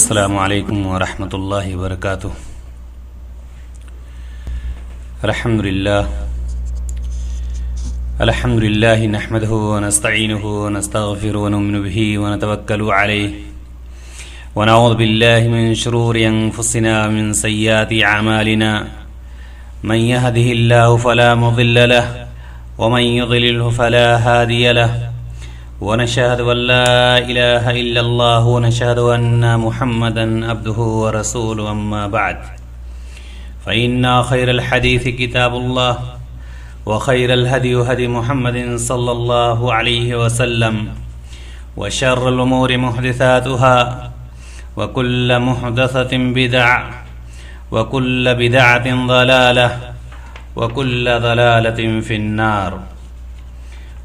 السلام علیکم ورحمۃ اللہ وبرکاتہ۔ الحمد للہ نحمده ونستعینه ونستغفره ونؤمن به ونتوکل علیہ ونعوذ باللہ من شرور انفسنا ومن سیئات اعمالنا من يهده اللہ فلا مضل له ومن يضلله فلا هادی له ونشهد أن لا إله إلا الله ونشهد أن محمدا عبده ورسوله أما بعد فإن خير الحديث كتاب الله وخير الهدي هدي محمد صلى الله عليه وسلم وشر الأمور محدثاتها وكل محدثة بدعة وكل بدعة ضلالة وكل ضلالة في النار۔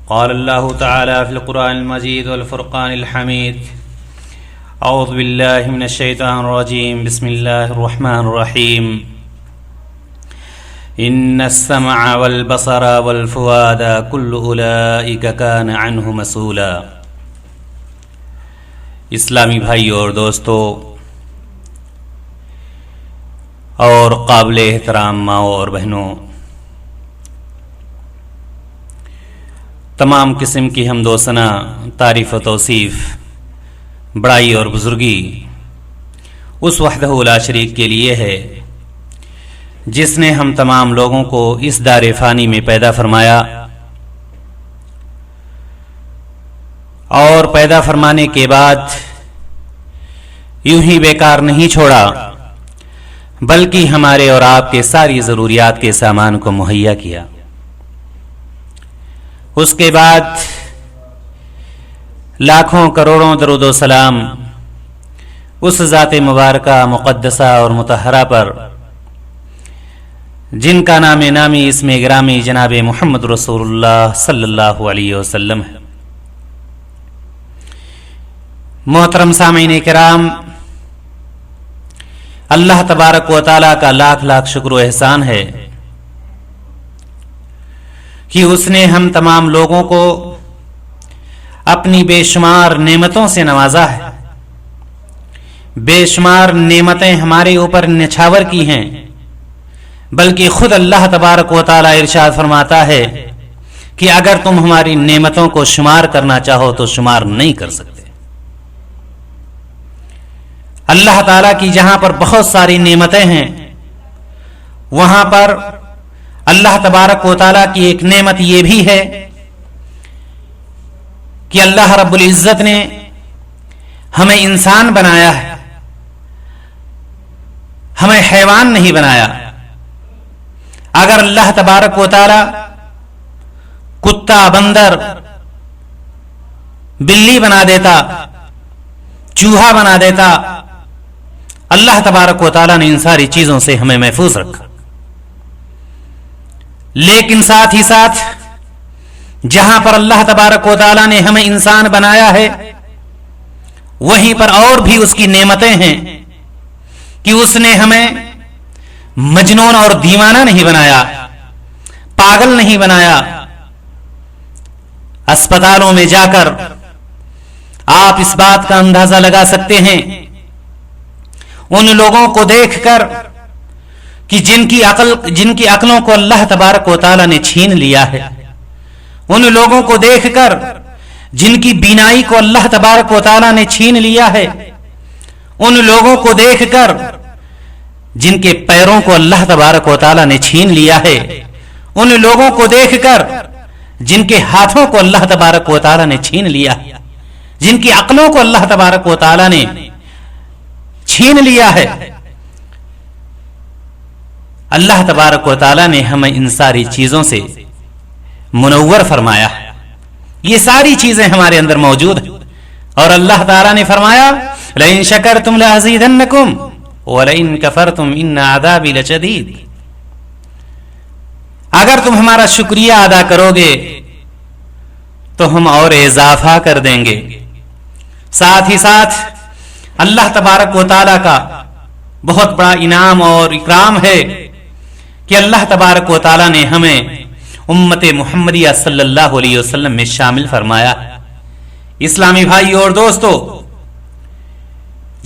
قال اللہ تعالی فی القرآن المجید والفرقان الحمید اعوذ باللہ من الشیطان الرجیم بسم اللہ الرحمن الرحیم ان السمع والبصر والفؤاد کل اولئک کان عنہ مسئولا۔ اسلامی بھائی اور دوستو اور قابل احترام ماؤں اور بہنوں، تمام قسم کی حمد و ثنا، تعریف و توصیف، بڑائی اور بزرگی اس وحدہ لا شریک کے لیے ہے جس نے ہم تمام لوگوں کو اس دار فانی میں پیدا فرمایا اور پیدا فرمانے کے بعد یوں ہی بیکار نہیں چھوڑا بلکہ ہمارے اور آپ کے ساری ضروریات کے سامان کو مہیا کیا۔ اس کے بعد لاکھوں کروڑوں درود و سلام اس ذات مبارکہ مقدسہ اور مطہرہ پر جن کا نام نامی اسم گرامی جناب محمد رسول اللہ صلی اللہ علیہ وسلم ہے۔ محترم سامعین کرام، اللہ تبارک و تعالیٰ کا لاکھ لاکھ شکر و احسان ہے کہ اس نے ہم تمام لوگوں کو اپنی بے شمار نعمتوں سے نوازا ہے، بے شمار نعمتیں ہمارے اوپر نچھاور کی ہیں، بلکہ خود اللہ تبارک و تعالی ارشاد فرماتا ہے کہ اگر تم ہماری نعمتوں کو شمار کرنا چاہو تو شمار نہیں کر سکتے۔ اللہ تعالیٰ کی جہاں پر بہت ساری نعمتیں ہیں وہاں پر اللہ تبارک و تعالیٰ کی ایک نعمت یہ بھی ہے کہ اللہ رب العزت نے ہمیں انسان بنایا ہے، ہمیں حیوان نہیں بنایا۔ اگر اللہ تبارک و تعالیٰ کتا، بندر، بلی بنا دیتا، چوہا بنا دیتا، اللہ تبارک و تعالیٰ نے ان ساری چیزوں سے ہمیں محفوظ رکھا، لیکن ساتھ ہی ساتھ جہاں پر اللہ تبارک و تعالیٰ نے ہمیں انسان بنایا ہے وہیں پر اور بھی اس کی نعمتیں ہیں کہ اس نے ہمیں مجنون اور دیوانہ نہیں بنایا، پاگل نہیں بنایا۔ اسپتالوں میں جا کر آپ اس بات کا اندازہ لگا سکتے ہیں ان لوگوں کو دیکھ کر کہ جن کی عقلوں کو اللہ تبارک و تعالیٰ نے چھین لیا ہے، ان لوگوں کو دیکھ کر جن کی بینائی کو اللہ تبارک و تعالیٰ نے چھین لیا ہے، ان لوگوں کو دیکھ کر جن کے پیروں کو اللہ تبارک و تعالیٰ نے چھین لیا ہے، ان لوگوں کو دیکھ کر جن کے ہاتھوں کو اللہ تبارک و تعالیٰ نے چھین لیا ہے، جن کی عقلوں کو اللہ تبارک و تعالیٰ نے چھین لیا ہے، اللہ تبارک و تعالیٰ نے ہمیں ان ساری چیزوں سے منور فرمایا ہے۔ یہ ساری چیزیں ہمارے اندر موجود ہیں اور اللہ تعالیٰ نے فرمایا لَإِن شَكَرْتُمْ لَأَزِيدَنَّكُمْ وَلَإِن كَفَرْتُمْ إِنَّ عَذَابِي لَشَدِيدٌ۔ اگر تم ہمارا شکریہ ادا کرو گے تو ہم اور اضافہ کر دیں گے۔ ساتھ ہی ساتھ اللہ تبارک و تعالیٰ کا بہت بڑا انعام اور اکرام ہے کہ اللہ تبارک و تعالیٰ نے ہمیں امت محمدیہ صلی اللہ علیہ وسلم میں شامل فرمایا۔ اسلامی بھائی اور دوستو،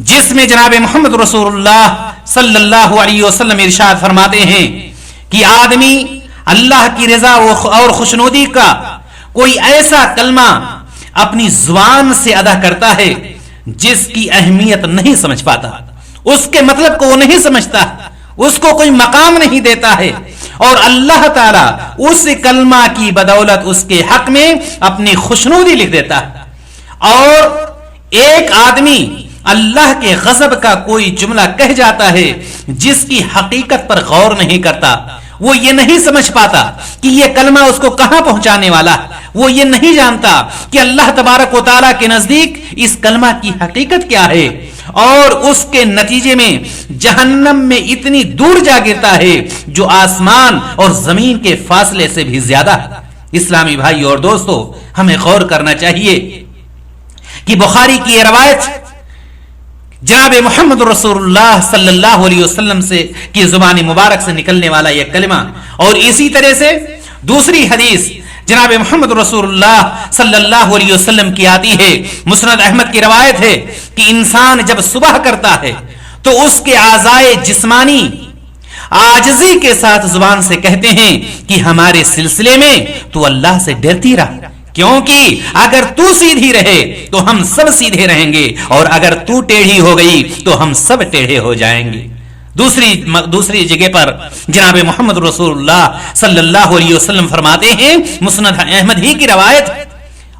جس میں جناب محمد رسول اللہ صلی اللہ علیہ وسلم ارشاد فرماتے ہیں کہ آدمی اللہ کی رضا اور خوشنودی کا کوئی ایسا کلمہ اپنی زبان سے ادا کرتا ہے جس کی اہمیت نہیں سمجھ پاتا، اس کے مطلب کو وہ نہیں سمجھتا، اس کو کوئی مقام نہیں دیتا ہے، اور اللہ تعالیٰ اس کلمہ کی بدولت اس کے حق میں اپنی خوشنودی لکھ دیتا ہے۔ اور ایک آدمی اللہ کے غضب کا کوئی جملہ کہہ جاتا ہے جس کی حقیقت پر غور نہیں کرتا، وہ یہ نہیں سمجھ پاتا کہ یہ کلمہ اس کو کہاں پہنچانے والا، وہ یہ نہیں جانتا کہ اللہ تبارک و تعالیٰ کے نزدیک اس کلمہ کی حقیقت کیا ہے، اور اس کے نتیجے میں جہنم میں اتنی دور جا گرتا ہے جو آسمان اور زمین کے فاصلے سے بھی زیادہ۔ اسلامی بھائی اور دوستو، ہمیں غور کرنا چاہیے کہ بخاری کی یہ روایت جناب محمد رسول اللہ صلی اللہ علیہ وسلم سے کی زبان مبارک سے نکلنے والا یہ کلمہ، اور اسی طرح سے دوسری حدیث جناب محمد رسول اللہ صلی اللہ علیہ وسلم کی آتی ہے، مسند احمد کی روایت ہے کہ انسان جب صبح کرتا ہے تو اس کے اعضائے جسمانی عاجزی کے ساتھ زبان سے کہتے ہیں کہ ہمارے سلسلے میں تو اللہ سے ڈرتی رہا، کیونکہ اگر تو سیدھی رہے تو ہم سب سیدھے رہیں گے، اور اگر تو ٹیڑھی ہو گئی تو ہم سب ٹیڑھے ہو جائیں گے۔ دوسری جگہ پر جناب محمد رسول اللہ صلی اللہ علیہ وسلم فرماتے ہیں، مسند احمد ہی کی روایت،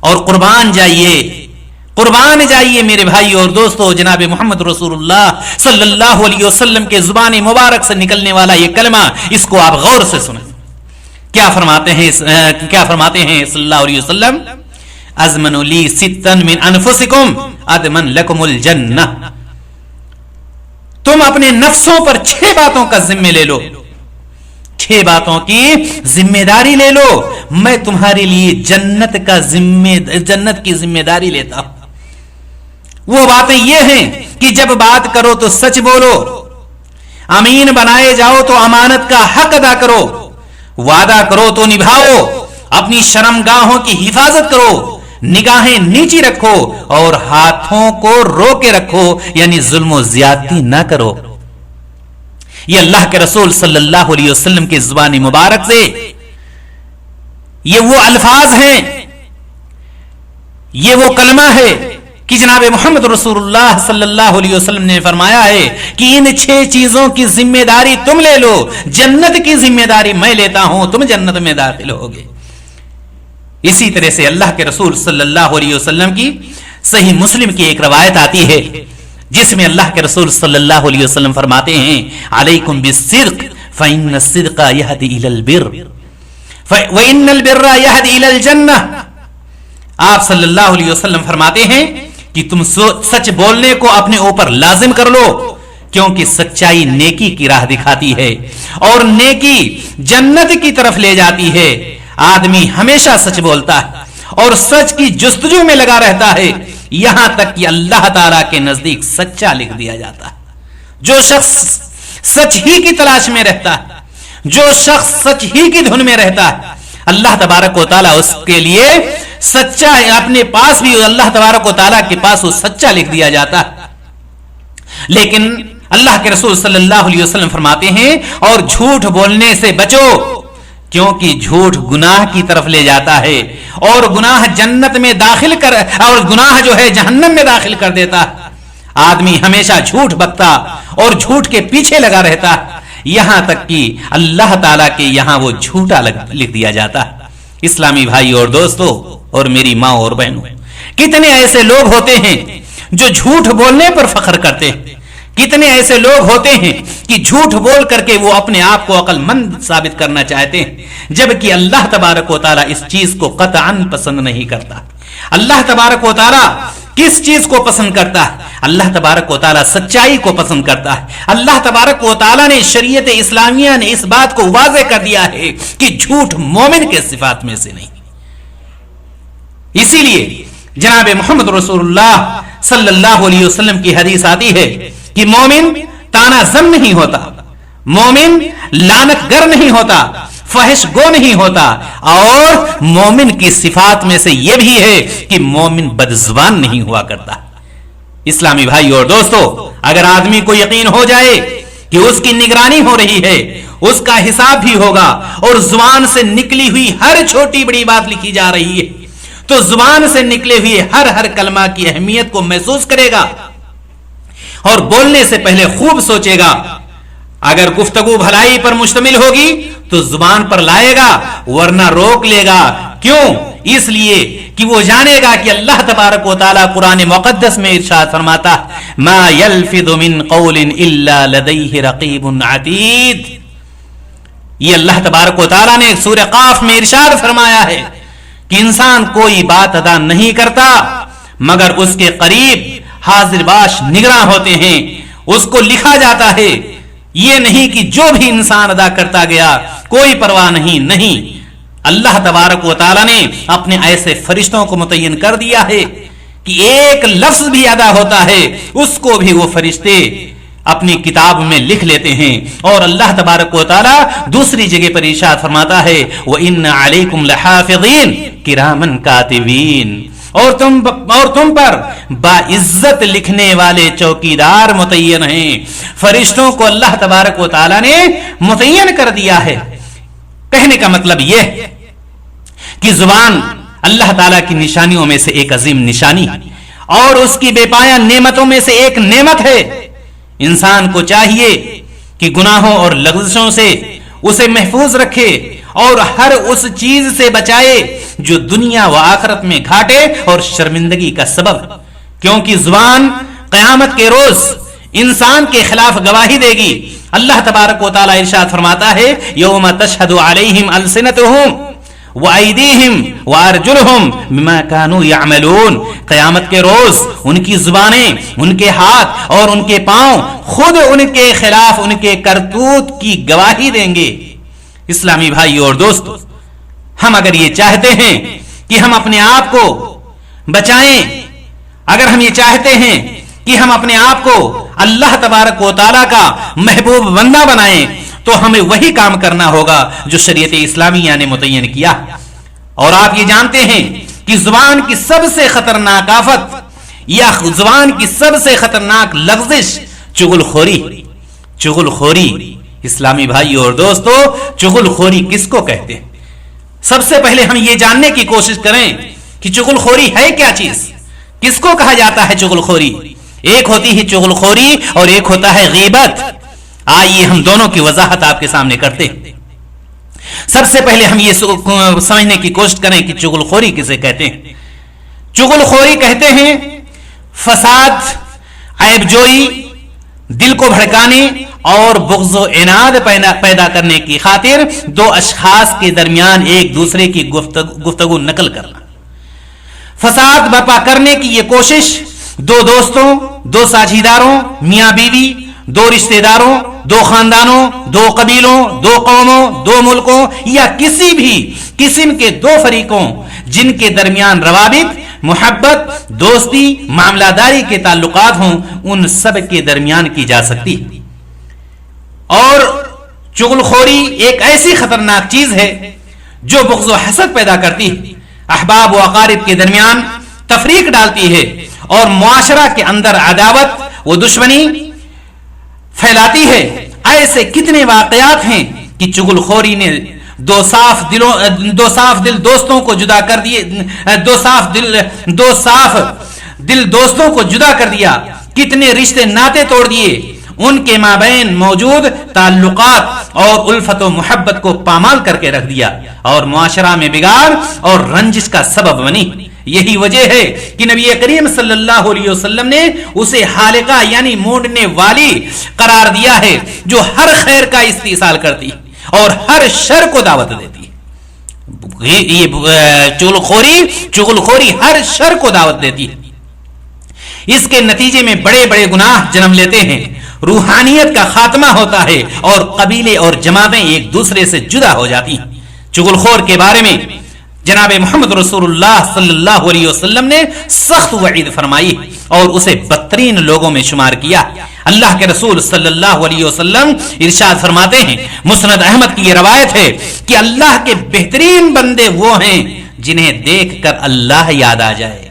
اور قربان جائیے میرے بھائی اور دوستو، جناب محمد رسول اللہ صلی اللہ علیہ وسلم کے زبان مبارک سے نکلنے والا یہ کلمہ، اس کو آپ غور سے سنیں۔ کیا فرماتے ہیں صلی اللہ علیہ وسلم؟ ازمن لی ستن من انفسکم ادمن لکم الجنہ، تم اپنے نفسوں پر 6 باتوں کا ذمہ لے لو، 6 باتوں کی ذمہ داری لے لو، میں تمہارے لیے جنت کی ذمہ داری لیتا ہوں۔ وہ باتیں یہ ہیں کہ جب بات کرو تو سچ بولو، امین بنائے جاؤ تو امانت کا حق ادا کرو، وعدہ کرو تو نبھاؤ، اپنی شرمگاہوں کی حفاظت کرو، نگاہیں نیچی رکھو، اور ہاتھوں کو روکے رکھو، یعنی ظلم و زیادتی نہ کرو۔ یہ اللہ کے رسول صلی اللہ علیہ وسلم کی زبان مبارک سے یہ وہ الفاظ ہیں، یہ وہ کلمہ ہے کہ جناب محمد رسول اللہ صلی اللہ علیہ وسلم نے فرمایا ہے کہ ان 6 چیزوں کی ذمہ داری تم لے لو، جنت کی ذمہ داری میں لیتا ہوں، تم جنت میں داخل ہوگے۔ اسی طرح سے اللہ کے رسول صلی اللہ علیہ وسلم کی صحیح مسلم کی ایک روایت آتی ہے جس میں اللہ کے رسول صلی اللہ علیہ وسلم فرماتے ہیں، علیکم بالصدق فإن الصدق يهدي إلى البر وإن البر يهدي إلى الجنة۔ آپ صلی اللہ علیہ وسلم فرماتے ہیں کہ تم سچ بولنے کو اپنے اوپر لازم کر لو، کیونکہ سچائی نیکی کی راہ دکھاتی ہے اور نیکی جنت کی طرف لے جاتی ہے۔ آدمی ہمیشہ سچ بولتا ہے اور سچ کی جستجو میں لگا رہتا ہے، یہاں تک کہ اللہ تعالیٰ کے نزدیک سچا لکھ دیا جاتا ہے۔ جو شخص سچ ہی کی تلاش میں رہتا ہے، جو شخص سچ ہی کی دھن میں رہتا ہے، اللہ تبارک و تعالیٰ اس کے لیے سچا اپنے پاس بھی اللہ تبارک و تعالیٰ کے پاس وہ سچا لکھ دیا جاتا ہے۔ لیکن اللہ کے رسول صلی اللہ علیہ وسلم فرماتے ہیں، اور جھوٹ بولنے سے بچو، کیونکہ جھوٹ گناہ کی طرف لے جاتا ہے، اور گناہ جنت میں داخل کر، اور گناہ جو ہے جہنم میں داخل کر دیتا ہے۔ آدمی ہمیشہ جھوٹ بکتا اور جھوٹ کے پیچھے لگا رہتا ہے، یہاں تک کہ اللہ تعالیٰ کے یہاں وہ جھوٹا لکھ دیا جاتا ہے۔ اسلامی بھائی اور دوستو اور میری ماں اور بہنوں، کتنے ایسے لوگ ہوتے ہیں جو جھوٹ بولنے پر فخر کرتے ہیں، کتنے ایسے لوگ ہوتے ہیں کہ جھوٹ بول کر کے وہ اپنے آپ کو عقل مند ثابت کرنا چاہتے ہیں، جبکہ اللہ تبارک و تعالیٰ اس چیز کو قطعاً پسند نہیں کرتا۔ اللہ تبارک و تعالیٰ کس چیز کو پسند کرتا ہے؟ اللہ تبارک و تعالیٰ سچائی کو پسند کرتا ہے۔ اللہ تبارک و تعالیٰ نے شریعت اسلامیہ نے اس بات کو واضح کر دیا ہے کہ جھوٹ مومن کے صفات میں سے نہیں۔ اسی لیے جناب محمد رسول اللہ صلی اللہ علیہ وسلم کی حدیث آتی ہے کہ مومن تانا زن نہیں ہوتا، مومن لعنت گر نہیں ہوتا، فحش گو نہیں ہوتا، اور مومن کی صفات میں سے یہ بھی ہے کہ مومن بدزبان نہیں ہوا کرتا۔ اسلامی بھائی اور دوستو، اگر آدمی کو یقین ہو جائے کہ اس کی نگرانی ہو رہی ہے، اس کا حساب بھی ہوگا، اور زبان سے نکلی ہوئی ہر چھوٹی بڑی بات لکھی جا رہی ہے، تو زبان سے نکلے ہوئے ہر کلمہ کی اہمیت کو محسوس کرے گا اور بولنے سے پہلے خوب سوچے گا۔ اگر گفتگو بھلائی پر مشتمل ہوگی تو زبان پر لائے گا، ورنہ روک لے گا۔ کیوں؟ اس لیے کہ وہ جانے گا کہ اللہ تبارک و تعالی قرآن مقدس میں ارشاد فرماتا، ما یلفظ من قول الا لدیہ رقیب عتید۔ یہ اللہ تبارک و تعالی نے سورہ قاف میں ارشاد فرمایا ہے کہ انسان کوئی بات ادا نہیں کرتا مگر اس کے قریب حاضر باش نگراں ہوتے ہیں، اس کو لکھا جاتا ہے۔ یہ نہیں کہ جو بھی انسان ادا کرتا گیا کوئی پرواہ نہیں، اللہ تبارک و تعالی نے اپنے ایسے فرشتوں کو متعین کر دیا ہے کہ ایک لفظ بھی ادا ہوتا ہے اس کو بھی وہ فرشتے اپنی کتاب میں لکھ لیتے ہیں۔ اور اللہ تبارک و تعالی دوسری جگہ پر ارشاد فرماتا ہے، وَإِنَّ عَلَيْكُمْ لَحَافِظِينَ كِرَامًا كَاتِبِينَ، اور تم پر باعزت لکھنے والے چوکیدار متعین ہیں۔ فرشتوں کو اللہ تبارک و تعالی نے متعین کر دیا ہے۔ کہنے کا مطلب یہ کہ زبان اللہ تعالی کی نشانیوں میں سے ایک عظیم نشانی اور اس کی بے پایہ نعمتوں میں سے ایک نعمت ہے۔ انسان کو چاہیے کہ گناہوں اور لغزشوں سے اسے محفوظ رکھے اور ہر اس چیز سے بچائے جو دنیا و آخرت میں گھاٹے اور شرمندگی کا سبب، کیونکہ زبان قیامت کے روز انسان کے خلاف گواہی دے گی۔ اللہ تبارک و تعالی ارشاد فرماتا ہے، یوم تشہد علیہم السنتہم وایدیہم وارجلہم بما کانوا یعملون، قیامت کے روز ان کی زبانیں، ان کے ہاتھ اور ان کے پاؤں خود ان کے خلاف ان کے کرتوت کی گواہی دیں گے۔ اسلامی بھائی اور دوستو، ہم اگر یہ چاہتے ہیں کہ ہم اپنے آپ کو بچائیں، اگر ہم یہ چاہتے ہیں کہ ہم اپنے آپ کو اللہ تبارک و تعالیٰ کا محبوب بندہ بنائیں، تو ہمیں وہی کام کرنا ہوگا جو شریعت اسلامیہ نے متعین کیا۔ اور آپ یہ جانتے ہیں کہ زبان کی سب سے خطرناک آفت یا زبان کی سب سے خطرناک لغزش چغل خوری۔ اسلامی بھائی اور دوستو، چغل خوری کس کو کہتے ہیں؟ سب سے پہلے ہم یہ جاننے کی کوشش کریں کہ چغل خوری ہے کیا چیز، کس کو کہا جاتا ہے چغل خوری؟ ایک ہوتی ہے چغل خوری اور ایک ہوتا ہے غیبت۔ آئیے ہم دونوں کی وضاحت آپ کے سامنے کرتے ہیں۔ سب سے پہلے ہم یہ سمجھنے کی کوشش کریں کہ چغل خوری کسے کہتے ہیں۔ چغل خوری کہتے ہیں فساد، عیب جوئی، دل کو بھڑکانے اور بغض و عناد پیدا کرنے کی خاطر دو اشخاص کے درمیان ایک دوسرے کی گفتگو نقل کرنا۔ فساد برپا کرنے کی یہ کوشش دو دوستوں، دو ساجھیداروں، میاں بیوی، دو رشتہ داروں، دو خاندانوں، دو قبیلوں، دو قوموں، دو ملکوں یا کسی بھی قسم کے دو فریقوں جن کے درمیان روابط، محبت، دوستی، معاملہ داری کے تعلقات ہوں، ان سب کے درمیان کی جا سکتی ہے۔ اور چغل خوری ایک ایسی خطرناک چیز ہے جو بغض و حسد پیدا کرتی ہے، احباب و اقارب کے درمیان تفریق ڈالتی ہے اور معاشرہ کے اندر عداوت و دشمنی پھیلاتی ہے۔ ایسے کتنے واقعات ہیں کہ چغل خوری نے دو صاف دل دوستوں کو جدا کر دیے، دو صاف دل دوستوں کو جدا کر دیا، کتنے رشتے ناطے توڑ دیے، ان کے مابین موجود تعلقات اور الفت و محبت کو پامال کر کے رکھ دیا اور معاشرہ میں بگاڑ اور رنجش کا سبب بنی۔ یہی وجہ ہے کہ نبی کریم صلی اللہ علیہ وسلم نے اسے حالقہ یعنی مونڈنے والی قرار دیا ہے، جو ہر خیر کا استحصال کرتی اور ہر شر کو دعوت دیتی ہے۔ یہ چغل خوری ہر شر کو دعوت دیتی ہے۔ اس کے نتیجے میں بڑے بڑے گناہ جنم لیتے ہیں، روحانیت کا خاتمہ ہوتا ہے اور قبیلے اور جماعتیں ایک دوسرے سے جدا ہو جاتی ہیں۔ چغل خور کے بارے میں جناب محمد رسول اللہ صلی اللہ علیہ وسلم نے سخت وعید فرمائی اور اسے بدترین لوگوں میں شمار کیا۔ اللہ کے رسول صلی اللہ علیہ وسلم ارشاد فرماتے ہیں، مسند احمد کی یہ روایت ہے کہ اللہ کے بہترین بندے وہ ہیں جنہیں دیکھ کر اللہ یاد آ جائے۔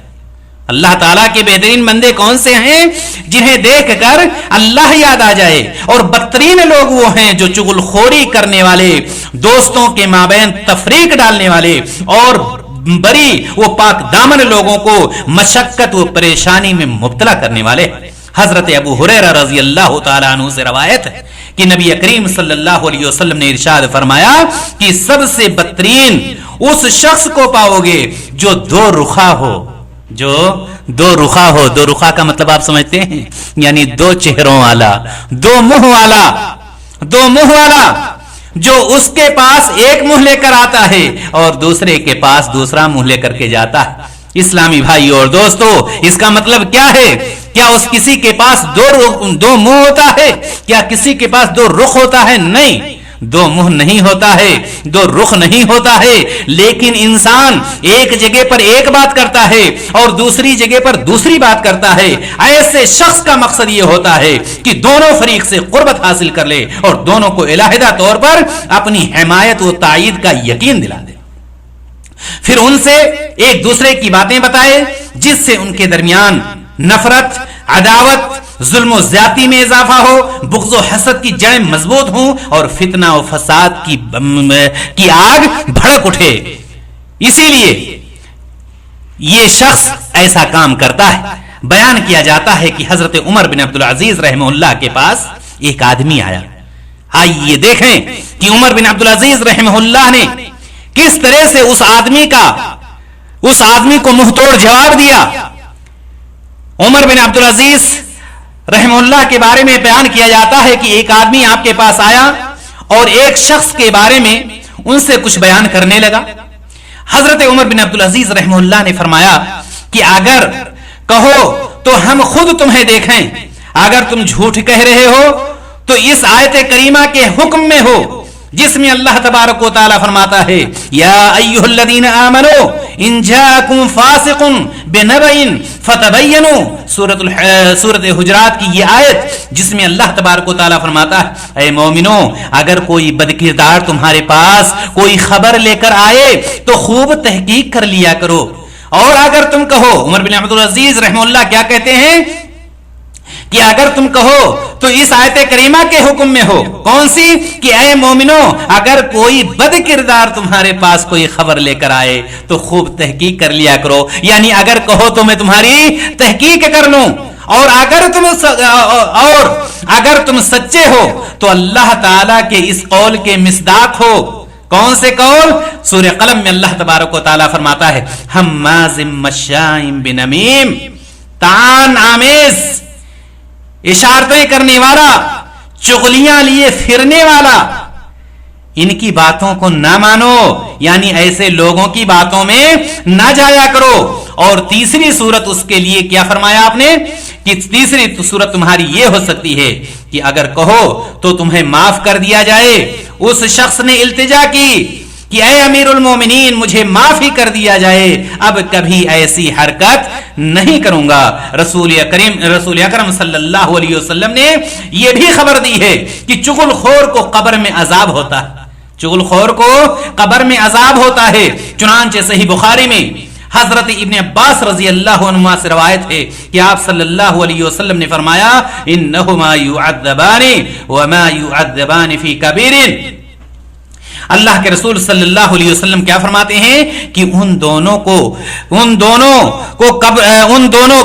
اللہ تعالیٰ کے بہترین بندے کون سے ہیں؟ جنہیں دیکھ کر اللہ یاد آ جائے. اور بدترین لوگ وہ ہیں جو چغل خوری کرنے والے، دوستوں کے مابین تفریق ڈالنے والے، اور بری وہ پاک دامن لوگوں کو مشقت و پریشانی میں مبتلا کرنے والے. حضرت ابو ہریرہ رضی اللہ تعالیٰ عنہ سے روایت ہے کہ نبی کریم صلی اللہ علیہ وسلم نے ارشاد فرمایا کہ سب سے بدترین اس شخص کو پاؤ گے جو دو رخا ہو. جو دو رخا ہو، دو رخا کا مطلب آپ سمجھتے ہیں؟ یعنی دو چہروں والا، دو منہ والا، دو منہ والا، جو اس کے پاس ایک منہ لے کر آتا ہے اور دوسرے کے پاس دوسرا منہ لے کر کے جاتا ہے. اسلامی بھائی اور دوستو، اس کا مطلب کیا ہے؟ کیا اس کسی کے پاس دو منہ ہوتا ہے؟ کیا کسی کے پاس دو رخ ہوتا ہے؟ نہیں، دو منہ نہیں ہوتا ہے، دو رخ نہیں ہوتا ہے. لیکن انسان ایک جگہ پر ایک بات کرتا ہے اور دوسری جگہ پر دوسری بات کرتا ہے. ایسے شخص کا مقصد یہ ہوتا ہے کہ دونوں فریق سے قربت حاصل کر لے اور دونوں کو علیحدہ طور پر اپنی حمایت و تائید کا یقین دلا دے. پھر ان سے ایک دوسرے کی باتیں بتائے جس سے ان کے درمیان نفرت، عداوت، ظلم و زیادتی میں اضافہ ہو، بغض و حسد کی جڑیں مضبوط ہوں اور فتنہ و فساد کی آگ بھڑک اٹھے. اسی لیے یہ شخص ایسا کام کرتا ہے. بیان کیا جاتا ہے کہ حضرت عمر بن عبدالعزیز رحمہ اللہ کے پاس ایک آدمی آیا. آئیے دیکھیں کہ عمر بن عبدالعزیز رحمہ اللہ نے کس طرح سے اس آدمی کو منہ توڑ جواب دیا. عمر بن عبدالعزیز رحمہ اللہ کے بارے میں بیان کیا جاتا ہے کہ ایک آدمی آپ کے پاس آیا اور ایک شخص کے بارے میں ان سے کچھ بیان کرنے لگا. حضرت عمر بن عبدالعزیز رحمہ اللہ نے فرمایا کہ اگر کہو تو ہم خود تمہیں دیکھیں، اگر تم جھوٹ کہہ رہے ہو تو اس آیت کریمہ کے حکم میں ہو جس میں اللہ تبارک و تعالی فرماتا ہے یا ایھا الذین آمنوا ان جاءکم فاسق بنبأ فتبینوا، سورۃ حجرات کی یہ آیت جس میں اللہ تبارک و تعالی فرماتا ہے اے مومنو، اگر کوئی بدکردار تمہارے پاس کوئی خبر لے کر آئے تو خوب تحقیق کر لیا کرو. اور اگر تم کہو، عمر بن عبدالعزیز رحمہ اللہ کیا کہتے ہیں کہ اگر تم کہو تو اس آیت کریمہ کے حکم میں ہو. کون سی؟ کہ اے مومنو، اگر کوئی بد کردار تمہارے پاس کوئی خبر لے کر آئے تو خوب تحقیق کر لیا کرو. یعنی اگر کہو تو میں تمہاری تحقیق کر لوں، اور اگر تم سچے ہو تو اللہ تعالی کے اس قول کے مصداق ہو. کون سے قول؟ سورہ قلم میں اللہ تبارک و تعالی فرماتا ہے حماز مشاء بنمیم، طعن آمیز، اشارتیں کرنے والا، چغلیاں لیے پھرنے والا. ان کی باتوں کو نہ مانو، یعنی ایسے لوگوں کی باتوں میں نہ جایا کرو. اور تیسری صورت اس کے لیے کیا فرمایا آپ نے کہ تیسری صورت تمہاری یہ ہو سکتی ہے کہ اگر کہو تو تمہیں معاف کر دیا جائے. اس شخص نے التجا کی کہ اے امیر المومنین مجھے معاف ہی کر دیا جائے، اب کبھی ایسی حرکت نہیں کروں گا. رسول اکرم صلی اللہ علیہ وسلم نے یہ بھی خبر دی ہے کہ چغل خور کو قبر میں عذاب ہوتا ہے. چغل خور کو قبر میں عذاب ہوتا ہے. چنانچہ صحیح بخاری میں حضرت ابن عباس رضی اللہ عنہما سے روایت ہے کہ آپ صلی اللہ علیہ وسلم نے فرمایا انہما یعذبان وما یعذبان فی کبیر. اللہ کے رسول صلی اللہ علیہ وسلم کیا فرماتے ہیں کہ ان دونوں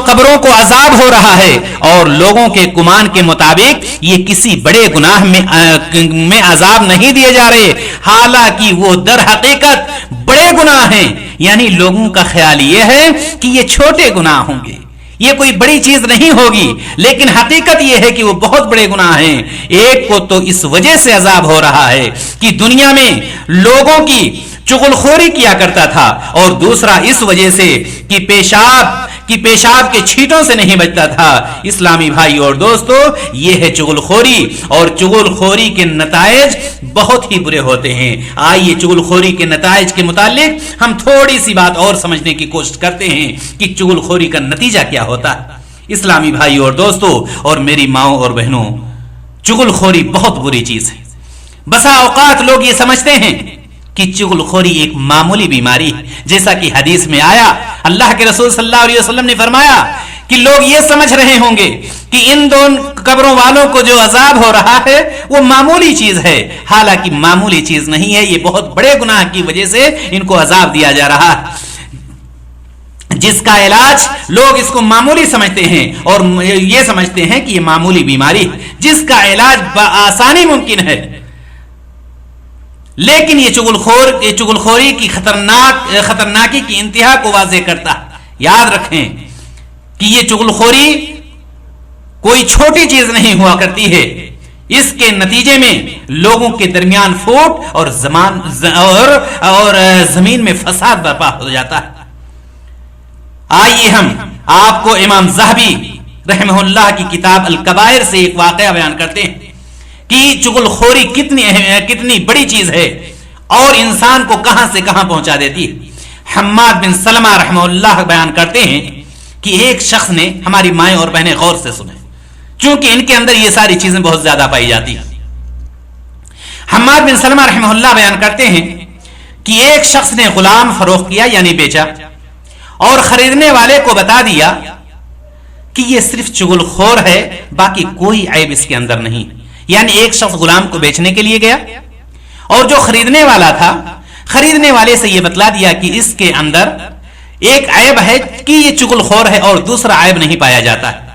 قبروں کو عذاب ہو رہا ہے اور لوگوں کے گمان کے مطابق یہ کسی بڑے گناہ میں عذاب نہیں دیے جا رہے، حالانکہ وہ در حقیقت بڑے گناہ ہیں. یعنی لوگوں کا خیال یہ ہے کہ یہ چھوٹے گناہ ہوں گے، یہ کوئی بڑی چیز نہیں ہوگی، لیکن حقیقت یہ ہے کہ وہ بہت بڑے گناہ ہیں. ایک کو تو اس وجہ سے عذاب ہو رہا ہے کہ دنیا میں لوگوں کی چغل خوری کیا کرتا تھا، اور دوسرا اس وجہ سے کہ پیشاب کے چھینٹوں سے نہیں بچتا تھا. اسلامی بھائی اور دوستو، یہ ہے چغل خوری، اور چغل خوری کے نتائج بہت ہی برے ہوتے ہیں. آئیے چغل خوری کے نتائج کے متعلق ہم تھوڑی سی بات اور سمجھنے کی کوشش کرتے ہیں کہ چغل خوری کا نتیجہ کیا ہوتا ہے. اسلامی بھائی اور دوستو اور میری ماؤں اور بہنوں، چغل خوری بہت بری چیز ہے. بسا اوقات لوگ یہ سمجھتے ہیں کہ چغلخوری ایک معمولی بیماری ہے. جیسا کہ حدیث میں آیا، اللہ کے رسول صلی اللہ علیہ وسلم نے فرمایا کہ لوگ یہ سمجھ رہے ہوں گے کہ ان دو قبروں والوں کو جو عذاب ہو رہا ہے وہ معمولی چیز ہے. حالانکہ معمولی چیز نہیں ہے، یہ بہت بڑے گناہ کی وجہ سے ان کو عذاب دیا جا رہا ہے. جس کا علاج لوگ اس کو معمولی سمجھتے ہیں اور یہ سمجھتے ہیں کہ یہ معمولی بیماری ہے جس کا علاج بآسانی ممکن ہے. لیکن یہ چغلخوری کی خطرناکی کی انتہا کو واضح کرتا ہے. یاد رکھیں کہ یہ چغلخوری کوئی چھوٹی چیز نہیں ہوا کرتی ہے. اس کے نتیجے میں لوگوں کے درمیان فوٹ اور زمین میں فساد برپا ہو جاتا ہے. آئیے ہم آپ کو امام ذہبی رحمہ اللہ کی کتاب الکبائر سے ایک واقعہ بیان کرتے ہیں کہ چغلخوری کتنی بڑی چیز ہے اور انسان کو کہاں سے کہاں پہنچا دیتی ہے. حماد بن سلمہ رحمہ اللہ بیان کرتے ہیں کہ ایک شخص نے، ہماری مائیں اور بہنیں غور سے سنیں چونکہ ان کے اندر یہ ساری چیزیں بہت زیادہ پائی جاتی ہیں. حماد بن سلمہ رحمہ اللہ بیان کرتے ہیں کہ ایک شخص نے غلام فروخت کیا یعنی بیچا اور خریدنے والے کو بتا دیا کہ یہ صرف چغلخور ہے، باقی کوئی عیب اس کے اندر نہیں. یعنی ایک شخص غلام کو بیچنے کے لیے گیا اور جو خریدنے والا تھا خریدنے والے سے یہ بتلا دیا کہ اس کے اندر ایک عیب ہے کہ یہ چغلخور ہے اور دوسرا عیب نہیں پایا جاتا ہے.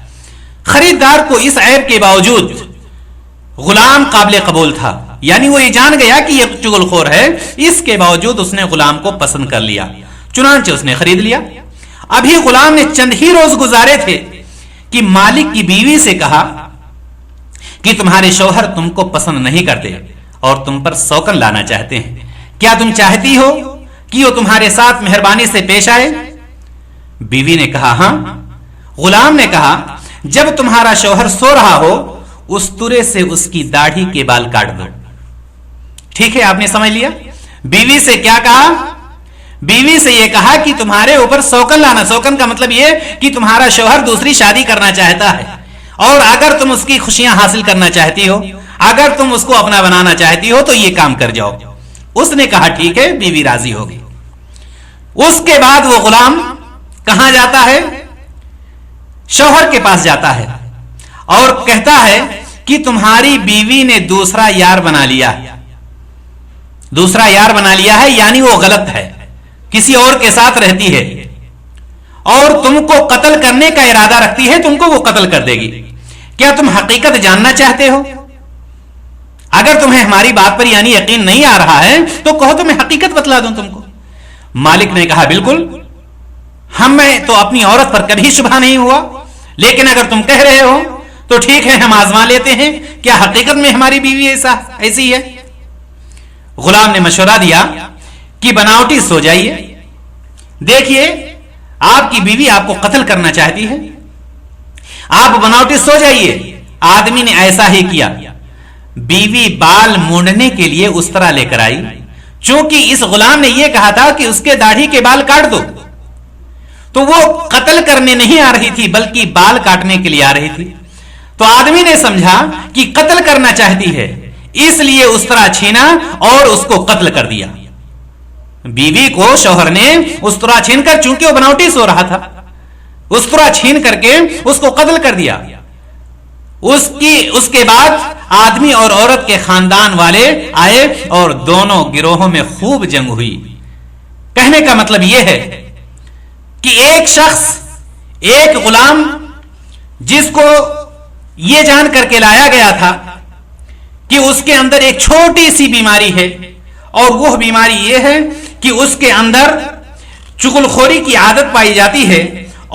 خریدار کو اس عیب کے باوجود غلام قابل قبول تھا، یعنی وہ یہ جان گیا کہ یہ چغلخور ہے، اس کے باوجود اس نے غلام کو پسند کر لیا، چنانچہ اس نے خرید لیا. ابھی غلام نے چند ہی روز گزارے تھے کہ مالک کی بیوی سے کہا کہ تمہارے شوہر تم کو پسند نہیں کرتے اور تم پر سوکن لانا چاہتے ہیں، کیا تم چاہتی ہو کہ وہ تمہارے ساتھ مہربانی سے پیش آئے؟ بیوی نے کہا ہاں. غلام نے کہا جب تمہارا شوہر سو رہا ہو اس طرح سے اس کی داڑھی کے بال کاٹ دو. ٹھیک ہے، آپ نے سمجھ لیا. بیوی سے کیا کہا؟ بیوی سے یہ کہا کہ تمہارے اوپر سوکن لانا. سوکن کا مطلب یہ کہ تمہارا شوہر دوسری شادی کرنا چاہتا ہے اور اگر تم اس کی خوشیاں حاصل کرنا چاہتی ہو، اگر تم اس کو اپنا بنانا چاہتی ہو تو یہ کام کر جاؤ. اس نے کہا ٹھیک ہے، بیوی راضی ہوگی. اس کے بعد وہ غلام کہاں جاتا ہے؟ شوہر کے پاس جاتا ہے اور کہتا ہے کہ تمہاری بیوی نے دوسرا یار بنا لیا ہے، یعنی وہ غلط ہے، کسی اور کے ساتھ رہتی ہے اور تم کو قتل کرنے کا ارادہ رکھتی ہے، تم کو وہ قتل کر دے گی. کیا تم حقیقت جاننا چاہتے ہو؟ اگر تمہیں ہماری بات پر یعنی یقین نہیں آ رہا ہے تو کہو تو میں حقیقت بتلا دوں تم کو. مالک نے کہا بالکل، ہمیں تو اپنی عورت پر کبھی شبہ نہیں ہوا، لیکن اگر تم کہہ رہے ہو تو ٹھیک ہے، ہم آزما لیتے ہیں، کیا حقیقت میں ہماری بیوی ایسی ہے؟ غلام نے مشورہ دیا کہ بناوٹی سو جائیے، دیکھیے آپ کی بیوی آپ کو قتل کرنا چاہتی ہے، آپ بناوٹی سو جائیے. آدمی نے ایسا ہی کیا. بیوی بال مونڈنے کے لیے اس طرح لے کر آئی، چونکہ اس غلام نے یہ کہا تھا کہ اس کے داڑھی کے بال کاٹ دو، تو وہ قتل کرنے نہیں آ رہی تھی بلکہ بال کاٹنے کے لیے آ رہی تھی. تو آدمی نے سمجھا کہ قتل کرنا چاہتی ہے، اس لیے اس طرح چھینا اور اس کو قتل کر دیا. بیوی کو شوہر نے اس طرح چھین کر، چونکہ وہ بناوٹی سو رہا تھا، اس طرح چھین کر کے اس کو قتل کر دیا. اس کے بعد آدمی اور عورت کے خاندان والے آئے اور دونوں گروہوں میں خوب جنگ ہوئی. کہنے کا مطلب یہ ہے کہ ایک شخص، ایک غلام جس کو یہ جان کر کے لایا گیا تھا کہ اس کے اندر ایک چھوٹی سی بیماری ہے اور وہ بیماری یہ ہے کہ اس کے اندر چغلخوری کی عادت پائی جاتی ہے